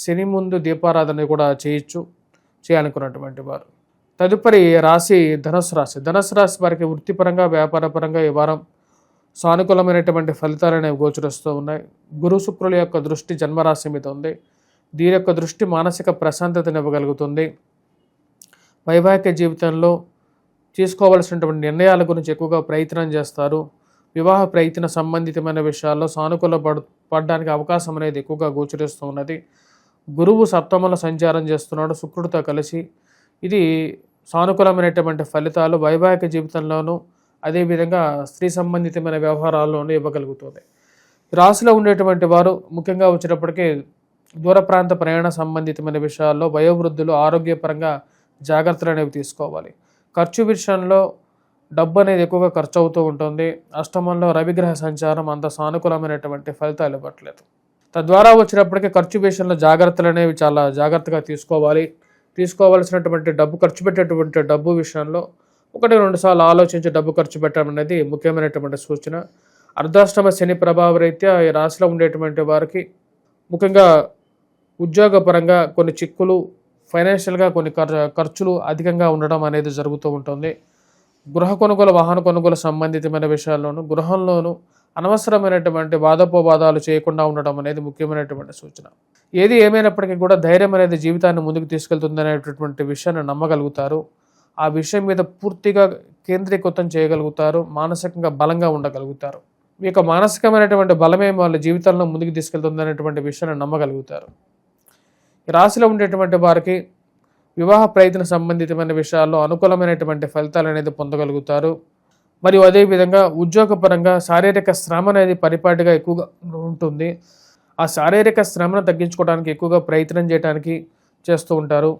శని ముందు దీపారాధన కూడా చేయాలనుకున్నటువంటి వారు. తదుపరి రాశి ధనుసు రాశి. ధనుసు రాశి వారికి వృత్తిపరంగా వ్యాపారపరంగా ఈ వారం సానుకూలమైనటువంటి ఫలితాలు అనేవి గోచరిస్తూ ఉన్నాయి. గురు శుక్రుల యొక్క దృష్టి జన్మరాశి మీద ఉంది. దీని యొక్క దృష్టి మానసిక ప్రశాంతతను ఇవ్వగలుగుతుంది. వైవాహిక జీవితంలో తీసుకోవాల్సినటువంటి నిర్ణయాల గురించి ఎక్కువగా ప్రయత్నం చేస్తారు. వివాహ ప్రయత్న సంబంధితమైన విషయాల్లో పడడానికి అవకాశం అనేది ఎక్కువగా గోచరిస్తూ ఉన్నది. గురువు సప్తమంలో సంచారం చేస్తున్నాడు శుక్రుడితో కలిసి. ఇది సానుకూలమైనటువంటి ఫలితాలు వైవాహిక జీవితంలోనూ అదేవిధంగా స్త్రీ సంబంధితమైన వ్యవహారాల్లోనూ ఇవ్వగలుగుతుంది. రాశిలో ఉండేటువంటి వారు ముఖ్యంగా వచ్చేటప్పటికీ దూర ప్రాంత ప్రయాణ సంబంధితమైన విషయాల్లో వయోవృద్ధులు ఆరోగ్యపరంగా జాగ్రత్తలు అనేవి తీసుకోవాలి. ఖర్చు విషయంలో డబ్బు అనేది ఎక్కువగా ఖర్చు అవుతూ ఉంటుంది. అష్టమంలో రవిగ్రహ సంచారం అంత సానుకూలమైనటువంటి ఫలితాలు ఇవ్వట్లేదు. తద్వారా వచ్చినప్పటికీ ఖర్చు విషయంలో జాగ్రత్తలు అనేవి చాలా జాగ్రత్తగా తీసుకోవాల్సినటువంటి డబ్బు ఖర్చు పెట్టేటువంటి డబ్బు విషయంలో 1-2 సార్లు ఆలోచించి డబ్బు ఖర్చు పెట్టడం అనేది ముఖ్యమైనటువంటి సూచన. అర్ధాష్టమ శని ప్రభావ రీత్యా ఈ రాశిలో ఉండేటువంటి వారికి ముఖ్యంగా ఉద్యోగపరంగా కొన్ని చిక్కులు, ఫైనాన్షియల్గా కొన్ని ఖర్చులు అధికంగా ఉండడం అనేది జరుగుతూ ఉంటుంది. గృహ కొనుగోలు, వాహన కొనుగోలు సంబంధితమైన విషయాల్లోనూ గృహంలోనూ అనవసరమైనటువంటి వాదోపవాదాలు చేయకుండా ఉండడం అనేది ముఖ్యమైనటువంటి సూచన. ఏది ఏమైనప్పటికీ కూడా ధైర్యం అనేది జీవితాన్ని ముందుకు తీసుకెళ్తుంది అనేటటువంటి విషయాన్ని నమ్మగలుగుతారు. ఆ విషయం మీద పూర్తిగా కేంద్రీకృతం చేయగలుగుతారు. మానసికంగా బలంగా ఉండగలుగుతారు. మీ యొక్క మానసికమైనటువంటి బలమే వాళ్ళ జీవితంలో ముందుకు తీసుకెళ్తుంది అనేటువంటి విషయాన్ని నమ్మగలుగుతారు. ఈ రాశిలో ఉండేటువంటి వారికి వివాహ ప్రయత్న సంబంధితమైన విషయాల్లో అనుకూలమైనటువంటి ఫలితాలు అనేది పొందగలుగుతారు. మరియు అదేవిధంగా ఉద్యోగపరంగా శారీరక శ్రమ అనేది పరిపాటిగా ఎక్కువగా ఉంటుంది. ఆ శారీరక శ్రమను తగ్గించుకోవడానికి ఎక్కువగా ప్రయత్నం చేయడానికి చేస్తూ ఉంటారు.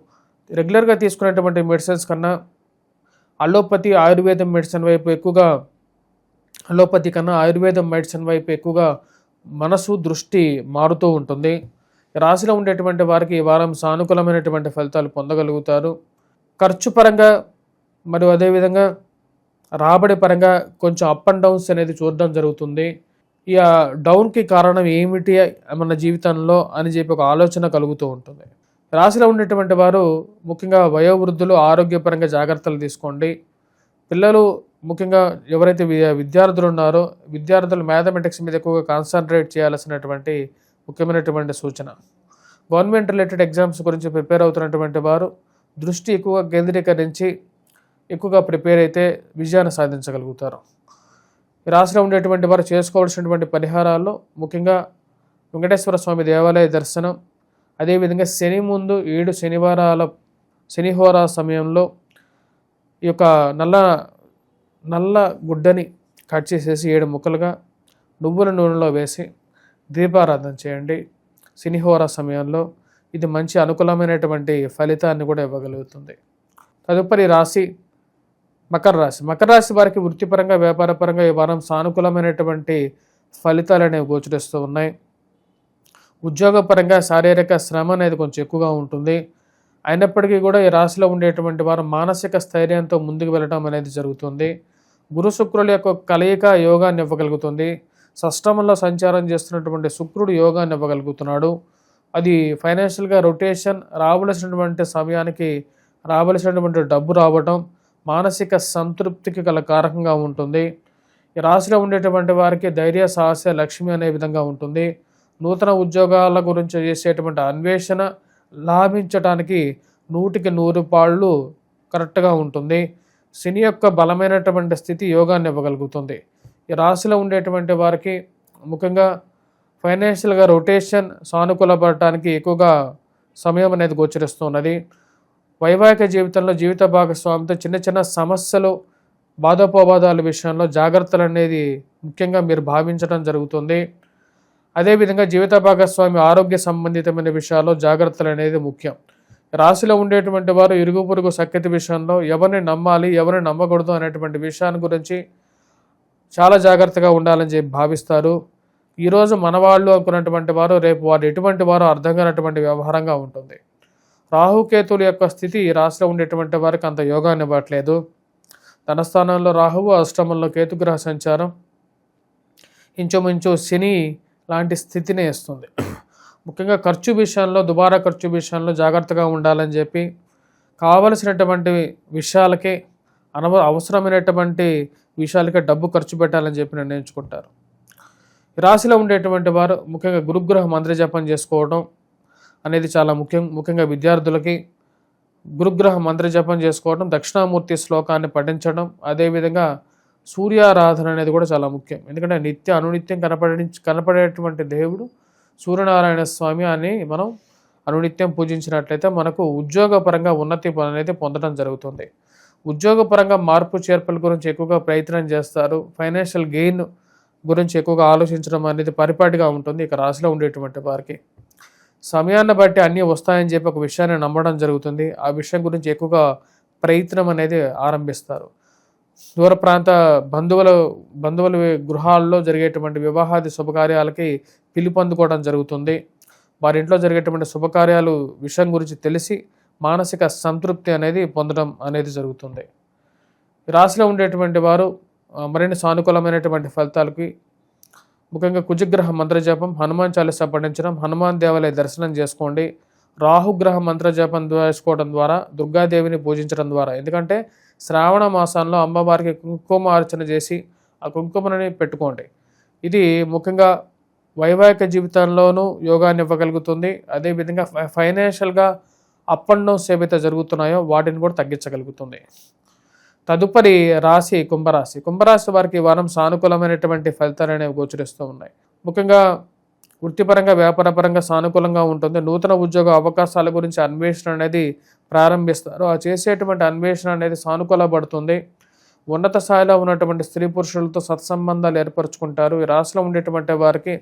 రెగ్యులర్గా తీసుకునేటువంటి మెడిసిన్స్ కన్నా అలోపతి ఆయుర్వేదం మెడిసిన్ వైపు ఎక్కువగా ఆయుర్వేదం మెడిసిన్ వైపు ఎక్కువగా మనసు దృష్టి మారుతూ ఉంటుంది. రాశిలో ఉండేటువంటి వారికి ఈ వారం సానుకూలమైనటువంటి ఫలితాలు పొందగలుగుతారు. ఖర్చు పరంగా మరియు అదేవిధంగా రాబడి పరంగా కొంచెం అప్ అండ్ డౌన్స్ అనేది చూడడం జరుగుతుంది. ఈ డౌన్కి కారణం ఏమిటి మన జీవితంలో అని చెప్పి ఒక ఆలోచన కలుగుతూ ఉంటుంది. రాశిలో ఉండేటువంటి వారు ముఖ్యంగా వయోవృద్ధులు ఆరోగ్యపరంగా జాగ్రత్తలు తీసుకోండి. పిల్లలు ముఖ్యంగా ఎవరైతే విద్యార్థులు ఉన్నారో విద్యార్థులు మ్యాథమెటిక్స్ మీద ఎక్కువగా కాన్సన్ట్రేట్ చేయాల్సినటువంటి ముఖ్యమైనటువంటి సూచన. గవర్నమెంట్ రిలేటెడ్ ఎగ్జామ్స్ గురించి ప్రిపేర్ అవుతున్నటువంటి వారు దృష్టి ఎక్కువగా కేంద్రీకరించి ఎక్కువగా ప్రిపేర్ అయితే విజయాన్ని సాధించగలుగుతారు. ఈ రాశిలో ఉండేటువంటి వారు చేసుకోవాల్సినటువంటి పరిహారాల్లో ముఖ్యంగా వెంకటేశ్వర స్వామి దేవాలయ దర్శనం, అదేవిధంగా శని ముందు 7 శనిహోరా సమయంలో ఈ యొక్క నల్ల గుడ్డని కట్ చేసేసి 7 ముక్కలుగా నువ్వుల నూనెలో వేసి దీపారాధన చేయండి శనిహోరా సమయంలో. ఇది మంచి అనుకూలమైనటువంటి ఫలితాన్ని కూడా ఇవ్వగలుగుతుంది. తదుపరి రాశి మకర రాశి. మకర రాశి వారికి వృత్తిపరంగా వ్యాపారపరంగా ఈ వారం సానుకూలమైనటువంటి ఫలితాలు అనేవి గోచరిస్తూ ఉన్నాయి. ఉద్యోగపరంగా శారీరక శ్రమ అనేది కొంచెం ఎక్కువగా ఉంటుంది. అయినప్పటికీ కూడా ఈ రాశిలో ఉండేటువంటి వారు మానసిక స్థైర్యంతో ముందుకు వెళ్ళడం అనేది జరుగుతుంది. గురు శుక్రుల యొక్క కలయిక యోగాన్ని ఇవ్వగలుగుతుంది. షష్టమంలో సంచారం చేస్తున్నటువంటి శుక్రుడు యోగాన్ని ఇవ్వగలుగుతున్నాడు. అది ఫైనాన్షియల్గా రొటేషన్, రావలసినటువంటి సమయానికి రావలసినటువంటి డబ్బు రావటం, మానసిక సంతృప్తికి గల కారకంగా ఉంటుంది. ఈ రాశిలో ఉండేటువంటి వారికి ధైర్య, సాహస, లక్ష్మి అనే విధంగా ఉంటుంది. నూతన ఉద్యోగాల గురించి చేసేటువంటి అన్వేషణ లాభించటానికి 100కి 100 పాళ్ళు కరెక్ట్గా ఉంటుంది. శని యొక్క బలమైనటువంటి స్థితి యోగాన్ని ఇవ్వగలుగుతుంది. ఈ రాశిలో ఉండేటువంటి వారికి ముఖ్యంగా ఫైనాన్షియల్గా రొటేషన్ సానుకూలపడటానికి ఎక్కువగా సమయం అనేది గోచరిస్తున్నది. వైవాహిక జీవితంలో జీవిత భాగస్వామితో చిన్న చిన్న సమస్యలు, బాధోపవాదాల విషయంలో జాగ్రత్తలు అనేది ముఖ్యంగా మీరు భావించడం జరుగుతుంది. అదేవిధంగా జీవిత భాగస్వామి ఆరోగ్య సంబంధితమైన విషయాల్లో జాగ్రత్తలు అనేది ముఖ్యం. రాశిలో ఉండేటువంటి వారు ఇరుగు పొరుగు సఖ్యత విషయంలో ఎవరిని నమ్మాలి, ఎవరిని నమ్మకూడదు అనేటువంటి విషయాన్ని గురించి చాలా జాగ్రత్తగా ఉండాలని చెప్పి భావిస్తారు. ఈరోజు మనవాళ్ళు అనుకున్నటువంటి వారు రేపు వారు ఎటువంటి వారు అర్థం కానటువంటి వ్యవహారంగా ఉంటుంది. రాహుకేతుల యొక్క స్థితి ఈ రాశిలో ఉండేటువంటి వారికి అంత యోగాన్ని ఇవ్వట్లేదు. ధనస్థానంలో రాహువు, అష్టమంలో కేతుగ్రహ సంచారం ఇంచుమించు శని లాంటి స్థితిని ఇస్తుంది. ముఖ్యంగా ఖర్చు విషయంలో, దుబారా ఖర్చు విషయంలో జాగ్రత్తగా ఉండాలని చెప్పి, కావలసినటువంటి విషయాలకే అవసరమైనటువంటి విషయాలకే డబ్బు ఖర్చు పెట్టాలని చెప్పి నిర్ణయించుకుంటారు. ఈ రాశిలో ఉండేటువంటి వారు ముఖ్యంగా గురుగ్రహ మంత్ర జపం చేసుకోవడం అనేది చాలా ముఖ్యంగా విద్యార్థులకి గురుగ్రహ మంత్ర జపం చేసుకోవడం, దక్షిణామూర్తి శ్లోకాన్ని పఠించడం, అదేవిధంగా సూర్యారాధన అనేది కూడా చాలా ముఖ్యం. ఎందుకంటే అనునిత్యం కనపడేటువంటి దేవుడు సూర్యనారాయణ స్వామి అని మనం అనునిత్యం పూజించినట్లయితే మనకు ఉద్యోగపరంగా ఉన్నతి అనేది పొందడం జరుగుతుంది. ఉద్యోగపరంగా మార్పు చేర్పుల గురించి ఎక్కువగా ప్రయత్నం చేస్తారు. ఫైనాన్షియల్ గెయిన్ గురించి ఎక్కువగా ఆలోచించడం అనేది పరిపాటిగా ఉంటుంది. ఇక రాశిలో ఉండేటువంటి వారికి సమయాన్ని బట్టి అన్నీ వస్తాయని చెప్పి ఒక విషయాన్ని నమ్మడం జరుగుతుంది. ఆ విషయం గురించి ఎక్కువగా ప్రయత్నం అనేది ఆరంభిస్తారు. దూర ప్రాంత బంధువుల గృహాల్లో జరిగేటువంటి వివాహాది శుభకార్యాలకి పిలుపొందుకోవడం జరుగుతుంది. వారి ఇంట్లో జరిగేటువంటి శుభకార్యాలు విషయం గురించి తెలిసి మానసిక సంతృప్తి అనేది పొందడం అనేది జరుగుతుంది. రాశిలో ఉండేటువంటి వారు మరిన్ని సానుకూలమైనటువంటి ఫలితాలకి ముఖ్యంగా కుజగ్రహ మంత్రజపం, హనుమాన్ చాలీసా పఠించడం, హనుమాన్ దేవాలయ దర్శనం చేసుకోండి. రాహుగ్రహ మంత్రజపం చేసుకోవడం ద్వారా, దుర్గాదేవిని పూజించడం ద్వారా, ఎందుకంటే శ్రావణ మాసంలో అమ్మవారికి కుంకుమార్చన చేసి ఆ కుంకుమని పెట్టుకోండి. ఇది ముఖ్యంగా వైవాహిక జీవితంలోనూ యోగాన్ని ఇవ్వగలుగుతుంది. అదేవిధంగా ఫైనాన్షియల్గా అప్ అండ్ డౌన్స్ ఏవైతే జరుగుతున్నాయో వాటిని కూడా తగ్గించగలుగుతుంది. తదుపరి రాశి కుంభరాశి. కుంభరాశి వారికి ఈ వారం సానుకూలమైనటువంటి ఫలితాలు అనేవి గోచరిస్తూ ఉన్నాయి. ముఖ్యంగా వృత్తిపరంగా, వ్యాపారపరంగా సానుకూలంగా ఉంటుంది. నూతన ఉద్యోగ అవకాశాల గురించి అన్వేషణ అనేది ప్రారంభిస్తారు. ఆ చేసేటువంటి అన్వేషణ అనేది సానుకూలపడుతుంది. ఉన్నత స్థాయిలో ఉన్నటువంటి స్త్రీ పురుషులతో సత్సంబంధాలు ఏర్పరచుకుంటారు. ఈ రాశిలో ఉండేటువంటి వారికి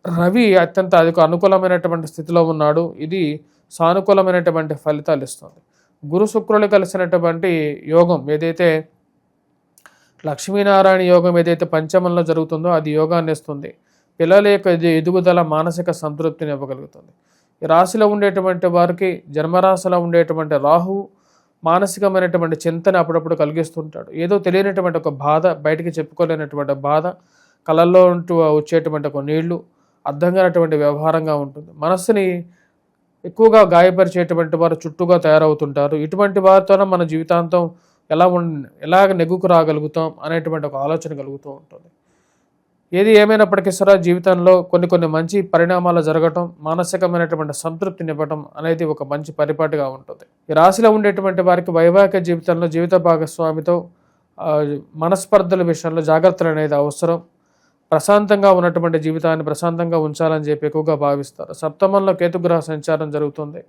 రవి అత్యంత అనుకూలమైనటువంటి స్థితిలో ఉన్నాడు. ఇది సానుకూలమైనటువంటి ఫలితాలు ఇస్తుంది. గురు శుక్రులు కలిసినటువంటి యోగం ఏదైతే లక్ష్మీనారాయణ యోగం ఏదైతే పంచమంలో జరుగుతుందో అది యోగాన్ని ఇస్తుంది. పిల్లల యొక్క ఎదుగుదల, మానసిక సంతృప్తిని ఇవ్వగలుగుతుంది. ఈ రాశిలో ఉండేటువంటి వారికి జన్మరాశిలో ఉండేటువంటి రాహు మానసికమైనటువంటి చింతన అప్పుడప్పుడు కలిగిస్తుంటాడు. ఏదో తెలియనటువంటి ఒక బాధ, బయటికి చెప్పుకోలేనటువంటి బాధ, కళల్లో వచ్చేటువంటి ఒక నీళ్లు, అర్థం కానటువంటి వ్యవహారంగా ఉంటుంది. మనస్సుని ఎక్కువగా గాయపరిచేటువంటి వారు చుట్టూగా తయారవుతుంటారు. ఇటువంటి వారితోనే మన జీవితాంతం ఎలాగ నెగ్గుకు రాగలుగుతాం అనేటువంటి ఒక ఆలోచన కలుగుతూ ఉంటుంది. ఏది ఏమైనప్పటికీ సరే జీవితంలో కొన్ని మంచి పరిణామాలు జరగటం, మానసికమైనటువంటి సంతృప్తిని ఇవ్వటం అనేది ఒక మంచి పరిపాటిగా ఉంటుంది. ఈ రాశిలో ఉండేటువంటి వారికి వైవాహిక జీవితంలో జీవిత భాగస్వామితో మనస్పర్ధల విషయంలో జాగ్రత్తలు అనేది అవసరం. ప్రశాంతంగా ఉన్నటువంటి జీవితాన్ని ప్రశాంతంగా ఉంచాలని చెప్పి ఎక్కువగా భావిస్తారు. సప్తమంలో కేతుగ్రహ సంచారం జరుగుతుంది.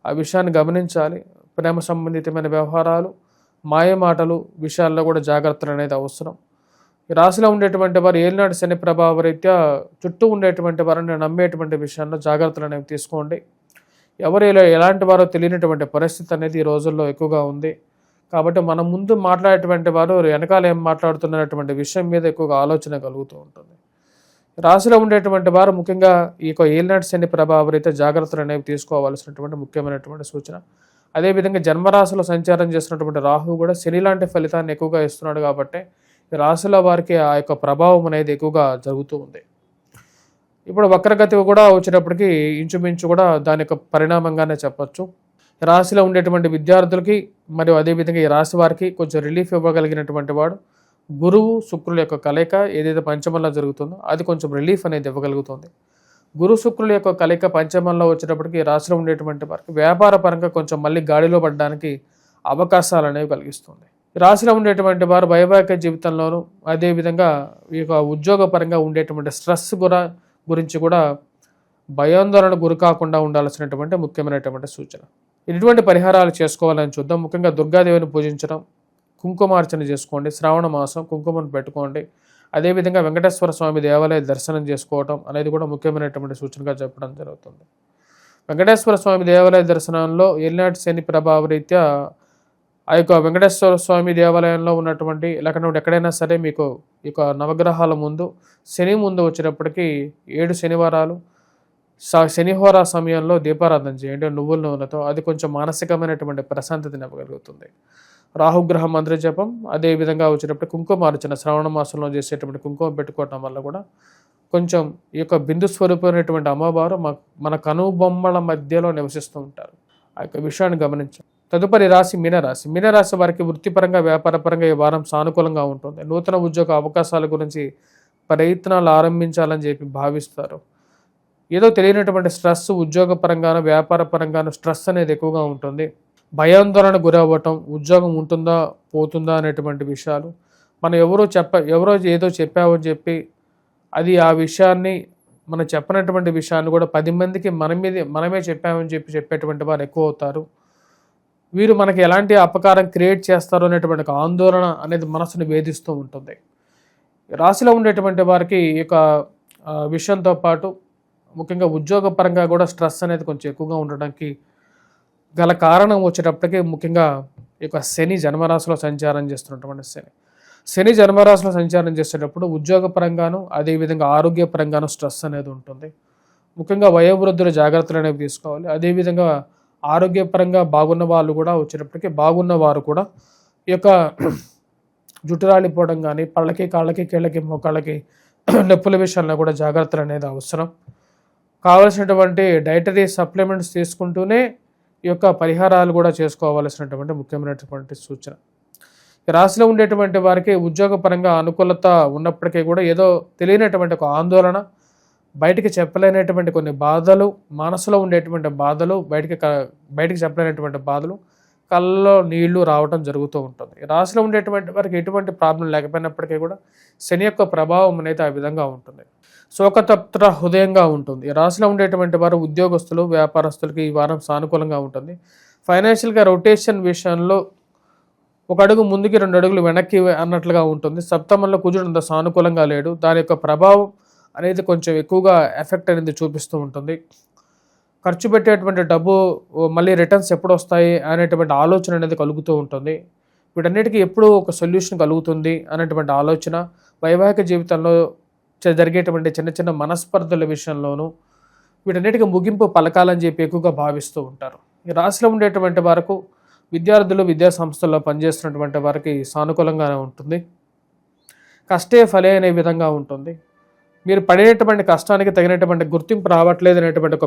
ఆ విషయాన్ని గమనించాలి. ప్రేమ సంబంధితమైన వ్యవహారాలు, మాయమాటలు విషయాల్లో కూడా జాగ్రత్తలు అనేది అవసరం. ఈ రాశిలో ఉండేటువంటి వారు ఏలినాటి శని ప్రభావ రీత్యా చుట్టూ ఉండేటువంటి వారిని నమ్మేటువంటి విషయాల్లో జాగ్రత్తలు అనేవి తీసుకోండి. ఎవరు ఎలాంటి వారో తెలియనటువంటి పరిస్థితి అనేది ఈ రోజుల్లో ఎక్కువగా ఉంది. కాబట్టి మనం ముందు మాట్లాడేటువంటి వారు వెనకాల ఏం మాట్లాడుతున్నటువంటి విషయం మీద ఎక్కువగా ఆలోచన కలుగుతూ ఉంటుంది. రాశిలో ఉండేటువంటి వారు ముఖ్యంగా ఈ ఏలినాటి శని ప్రభావ రీత్యా జాగ్రత్తలు అనేవి తీసుకోవాల్సినటువంటి ముఖ్యమైనటువంటి సూచన. అదేవిధంగా జన్మరాశిలో సంచారం చేసినటువంటి రాహు కూడా శని లాంటి ఫలితాన్ని ఎక్కువగా ఇస్తున్నాడు. కాబట్టి ఈ రాశిలో వారికి ఆ యొక్క ప్రభావం అనేది ఎక్కువగా జరుగుతూ ఉంది. ఇప్పుడు వక్రగతి కూడా వచ్చేటప్పటికి ఇంచుమించు కూడా దాని యొక్క పరిణామంగానే చెప్పొచ్చు. రాశిలో ఉండేటువంటి విద్యార్థులకి మరియు అదేవిధంగా ఈ రాశి వారికి కొంచెం రిలీఫ్ ఇవ్వగలిగినటువంటి వాడు గురువు శుక్రుల యొక్క కలయిక ఏదైతే పంచమంలో జరుగుతుందో అది కొంచెం రిలీఫ్ అనేది ఇవ్వగలుగుతుంది. గురు శుక్రుల యొక్క కలయిక పంచమంలో వచ్చేటప్పటికి రాశిలో ఉండేటువంటి వారికి వ్యాపార పరంగా కొంచెం మళ్ళీ గాడిలో పడడానికి అవకాశాలు అనేవి కలిగిస్తుంది. రాశిలో ఉండేటువంటి వారు వైవాహిక జీవితంలోనూ అదేవిధంగా ఈ యొక్క ఉద్యోగపరంగా ఉండేటువంటి స్ట్రెస్ గురించి కూడా భయాందోళన గురి కాకుండా ఉండాల్సినటువంటి ముఖ్యమైనటువంటి సూచన. ఇటువంటి పరిహారాలు చేసుకోవాలని చూద్దాం. ముఖ్యంగా దుర్గాదేవిని పూజించడం, కుంకుమార్చన చేసుకోండి, శ్రావణ మాసం కుంకుమను పెట్టుకోండి, అదేవిధంగా వెంకటేశ్వర స్వామి దేవాలయ దర్శనం చేసుకోవడం అనేది కూడా ముఖ్యమైనటువంటి సూచనగా చెప్పడం జరుగుతుంది. వెంకటేశ్వర స్వామి దేవాలయ దర్శనంలో ఏలినాటి శని ప్రభావ రీత్యా ఆ యొక్క వెంకటేశ్వర స్వామి దేవాలయంలో ఉన్నటువంటి లేకపోతే ఎక్కడైనా సరే మీకు ఈ యొక్క నవగ్రహాల ముందు శని ముందు వచ్చేటప్పటికి 7 శనివారాలు శనిహోరా సమయంలో దీపారాధన చేయండి నువ్వుల నూనెతో. అది కొంచెం మానసికమైనటువంటి ప్రశాంతతని ఇవ్వగలుగుతుంది. రాహుగ్రహ మంత్ర జపం అదేవిధంగా వచ్చేటప్పుడు కుంకుమార్చన శ్రావణ మాసంలో చేసేటువంటి కుంకుమ పెట్టుకోవటం వల్ల కూడా కొంచెం ఈ యొక్క బిందు స్వరూపమైనటువంటి అమ్మవారు మన కనుబొమ్మల మధ్యలో నివసిస్తూ ఉంటారు. ఆ యొక్క విషయాన్ని గమనించాం. తదుపరి రాశి మీనరాశి. మీనరాశి వారికి వృత్తిపరంగా వ్యాపారపరంగా ఈ వారం సానుకూలంగా ఉంటుంది. నూతన ఉద్యోగ అవకాశాల గురించి ప్రయత్నాలు ఆరంభించాలని చెప్పి భావిస్తారు. ఏదో తెలియనటువంటి స్ట్రెస్ ఉద్యోగపరంగాను వ్యాపార పరంగాను స్ట్రెస్ అనేది ఎక్కువగా ఉంటుంది. భయాందోళన గురవ్వటం, ఉద్యోగం ఉంటుందా పోతుందా అనేటువంటి విషయాలు మనం ఎవరో ఏదో చెప్పామని చెప్పి అది ఆ విషయాన్ని మనం చెప్పినటువంటి విషయాన్ని కూడా 10 మందికి మనమే చెప్పామని చెప్పేటువంటి వారు ఎక్కువ అవుతారు. వీరు మనకి ఎలాంటి అపకారం క్రియేట్ చేస్తారు అనేటువంటి ఆందోళన అనేది మనసును వేధిస్తూ ఉంటుంది. రాశిలో ఉండేటువంటి వారికి ఈ యొక్క విషయంతో పాటు ముఖ్యంగా ఉద్యోగపరంగా కూడా స్ట్రెస్ అనేది కొంచెం ఎక్కువగా ఉండడానికి గల కారణం వచ్చేటప్పటికి ముఖ్యంగా ఈ యొక్క శని జన్మరాశిలో సంచారం చేస్తున్నటువంటి శని జన్మరాశిలో సంచారం చేసేటప్పుడు ఉద్యోగపరంగాను అదేవిధంగా ఆరోగ్యపరంగాను స్ట్రెస్ అనేది ఉంటుంది. ముఖ్యంగా వయోవృద్ధుల జాగ్రత్తలు అనేవి తీసుకోవాలి. అదేవిధంగా ఆరోగ్యపరంగా బాగున్న వాళ్ళు కూడా వచ్చేటప్పటికి బాగున్న వారు కూడా ఈ యొక్క జుట్టు రాలిపోవడం కానీ పళ్ళకి కాళ్ళకి కీళ్ళకి మోకాళ్ళకి నొప్పుల విషయంలో కూడా జాగ్రత్తలు అనేది అవసరం. కావలసినటువంటి డైటరీ సప్లిమెంట్స్ తీసుకుంటూనే ఈ యొక్క పరిహారాలు కూడా చేసుకోవాల్సినటువంటి ముఖ్యమైనటువంటి సూచన. రాశిలో ఉండేటువంటి వారికి ఉద్యోగపరంగా అనుకూలత ఉన్నప్పటికీ కూడా ఏదో తెలియనటువంటి ఒక ఆందోళన, బయటికి చెప్పలేనటువంటి కొన్ని బాధలు, మనసులో ఉండేటువంటి బాధలు, బయటికి చెప్పలేనటువంటి బాధలు, కళ్ళలో నీళ్లు రావడం జరుగుతూ ఉంటుంది. రాశిలో ఉండేటువంటి వారికి ఎటువంటి ప్రాబ్లం లేకపోయినప్పటికీ కూడా శని యొక్క ప్రభావం అనేది ఆ విధంగా ఉంటుంది. శోకతప్త హృదయంగా ఉంటుంది. రాశిలో ఉండేటువంటి వారు ఉద్యోగస్తులు వ్యాపారస్తులకి ఈ వారం సానుకూలంగా ఉంటుంది. ఫైనాన్షియల్గా రొటేషన్ విషయంలో 1 అడుగు ముందుకి 2 అడుగులు వెనక్కి అన్నట్లుగా ఉంటుంది. సప్తమంలో కుజుడు అంత సానుకూలంగా లేడు. దాని యొక్క ప్రభావం అనేది కొంచెం ఎక్కువగా ఎఫెక్ట్ అనేది చూపిస్తూ ఉంటుంది. ఖర్చు పెట్టేటువంటి డబ్బు మళ్ళీ రిటర్న్స్ ఎప్పుడు వస్తాయి అనేటువంటి ఆలోచన అనేది కలుగుతూ ఉంటుంది. వీటన్నిటికీ ఎప్పుడు ఒక సొల్యూషన్ కలుగుతుంది అనేటువంటి ఆలోచన, వైవాహిక జీవితంలో జరిగేటువంటి చిన్న చిన్న మనస్పర్ధల విషయంలోనూ వీటన్నిటికీ ముగింపు పలకాలని చెప్పి ఎక్కువగా భావిస్తూ ఉంటారు. ఈ రాశిలో ఉండేటువంటి వరకు విద్యార్థులు విద్యా సంస్థల్లో పనిచేస్తున్నటువంటి వారికి సానుకూలంగానే ఉంటుంది. కష్టే ఫలే అనే విధంగా ఉంటుంది. మీరు పడినటువంటి కష్టానికి తగినటువంటి గుర్తింపు రావట్లేదు అనేటువంటి ఒక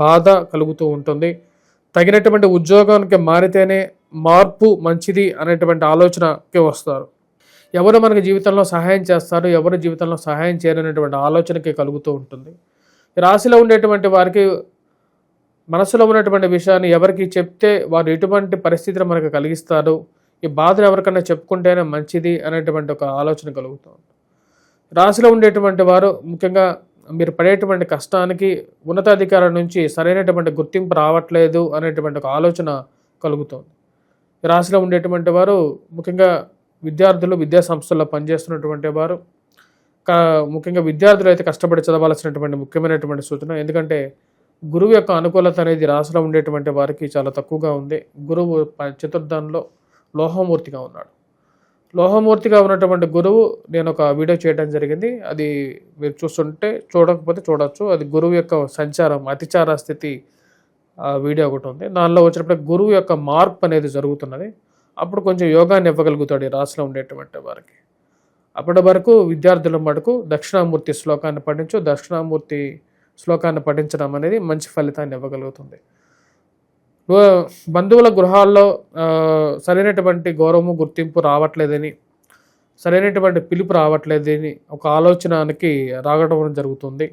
బాధ కలుగుతూ ఉంటుంది. తగినటువంటి ఉద్యోగానికి మారితేనే మార్పు మంచిది అనేటువంటి ఆలోచనకి వస్తారు. ఎవరు మనకి జీవితంలో సహాయం చేస్తారు, ఎవరు జీవితంలో సహాయం చేయరనేటువంటి ఆలోచనకి కలుగుతూ ఉంటుంది. రాశిలో ఉండేటువంటి వారికి మనసులో ఉన్నటువంటి విషయాన్ని ఎవరికి చెప్తే వారు ఎటువంటి పరిస్థితిని మనకు కలిగిస్తారు, ఈ బాధను ఎవరికైనా చెప్పుకుంటేనే మంచిది అనేటువంటి ఒక ఆలోచన కలుగుతుంది. రాశిలో ఉండేటువంటి వారు ముఖ్యంగా మీరు పడేటువంటి కష్టానికి ఉన్నతాధికారుల నుంచి సరైనటువంటి గుర్తింపు రావట్లేదు అనేటువంటి ఒక ఆలోచన కలుగుతుంది. రాశిలో ఉండేటువంటి వారు ముఖ్యంగా విద్యార్థులు విద్యా సంస్థల్లో పనిచేస్తున్నటువంటి వారు ముఖ్యంగా విద్యార్థులు అయితే కష్టపడి చదవాల్సినటువంటి ముఖ్యమైనటువంటి సూచన. ఎందుకంటే గురువు యొక్క అనుకూలత అనేది రాశిలో ఉండేటువంటి వారికి చాలా తక్కువగా ఉంది. గురువు చతుర్థంలో లోహమూర్తిగా ఉన్నాడు. లోహమూర్తిగా ఉన్నటువంటి గురువు నేను ఒక వీడియో చేయడం జరిగింది. అది మీరు చూడకపోతే చూడొచ్చు. అది గురువు యొక్క సంచారం అతిచార స్థితి వీడియో ఒకటి ఉంది. దానిలో వచ్చినప్పుడు గురువు యొక్క మార్పు అనేది జరుగుతున్నది. అప్పుడు కొంచెం యోగాన్ని ఇవ్వగలుగుతాడు ఈ రాశిలో ఉండేటువంటి వారికి. అప్పటి వరకు విద్యార్థుల మటుకు దక్షిణామూర్తి శ్లోకాన్ని పఠించడం అనేది మంచి ఫలితాన్ని ఇవ్వగలుగుతుంది. బంధువుల గృహాల్లో సరైనటువంటి గౌరవము గుర్తింపు రావట్లేదని, సరైనటువంటి పిలుపు రావట్లేదని ఒక ఆలోచనకి రావడం జరుగుతుంది.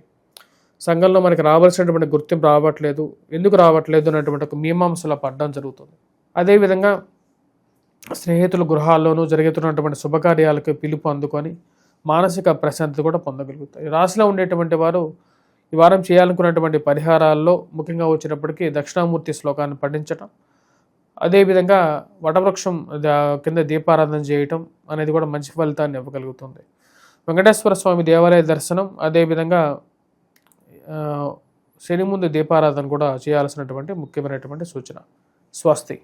సంఘంలో మనకి రావాల్సినటువంటి గుర్తింపు రావట్లేదు, ఎందుకు రావట్లేదు అనేటువంటి ఒక మీమాంసలో పడడం జరుగుతుంది. అదేవిధంగా స్నేహితుల గృహాల్లోనూ జరుగుతున్నటువంటి శుభకార్యాలకు పిలుపు అందుకొని మానసిక ప్రశాంతత కూడా పొందగలుగుతాయి. రాశిలో ఉండేటువంటి వారు ఈ వారం చేయాలనుకున్నటువంటి పరిహారాల్లో ముఖ్యంగా వచ్చినప్పటికీ దక్షిణామూర్తి శ్లోకాన్ని పఠించటం, అదేవిధంగా వటవృక్షం కింద దీపారాధన చేయటం అనేది కూడా మంచి ఫలితాన్ని ఇవ్వగలుగుతుంది. వెంకటేశ్వర స్వామి దేవాలయ దర్శనం, అదేవిధంగా శని ముందు దీపారాధన కూడా చేయాల్సినటువంటి ముఖ్యమైనటువంటి సూచన. స్వస్తి.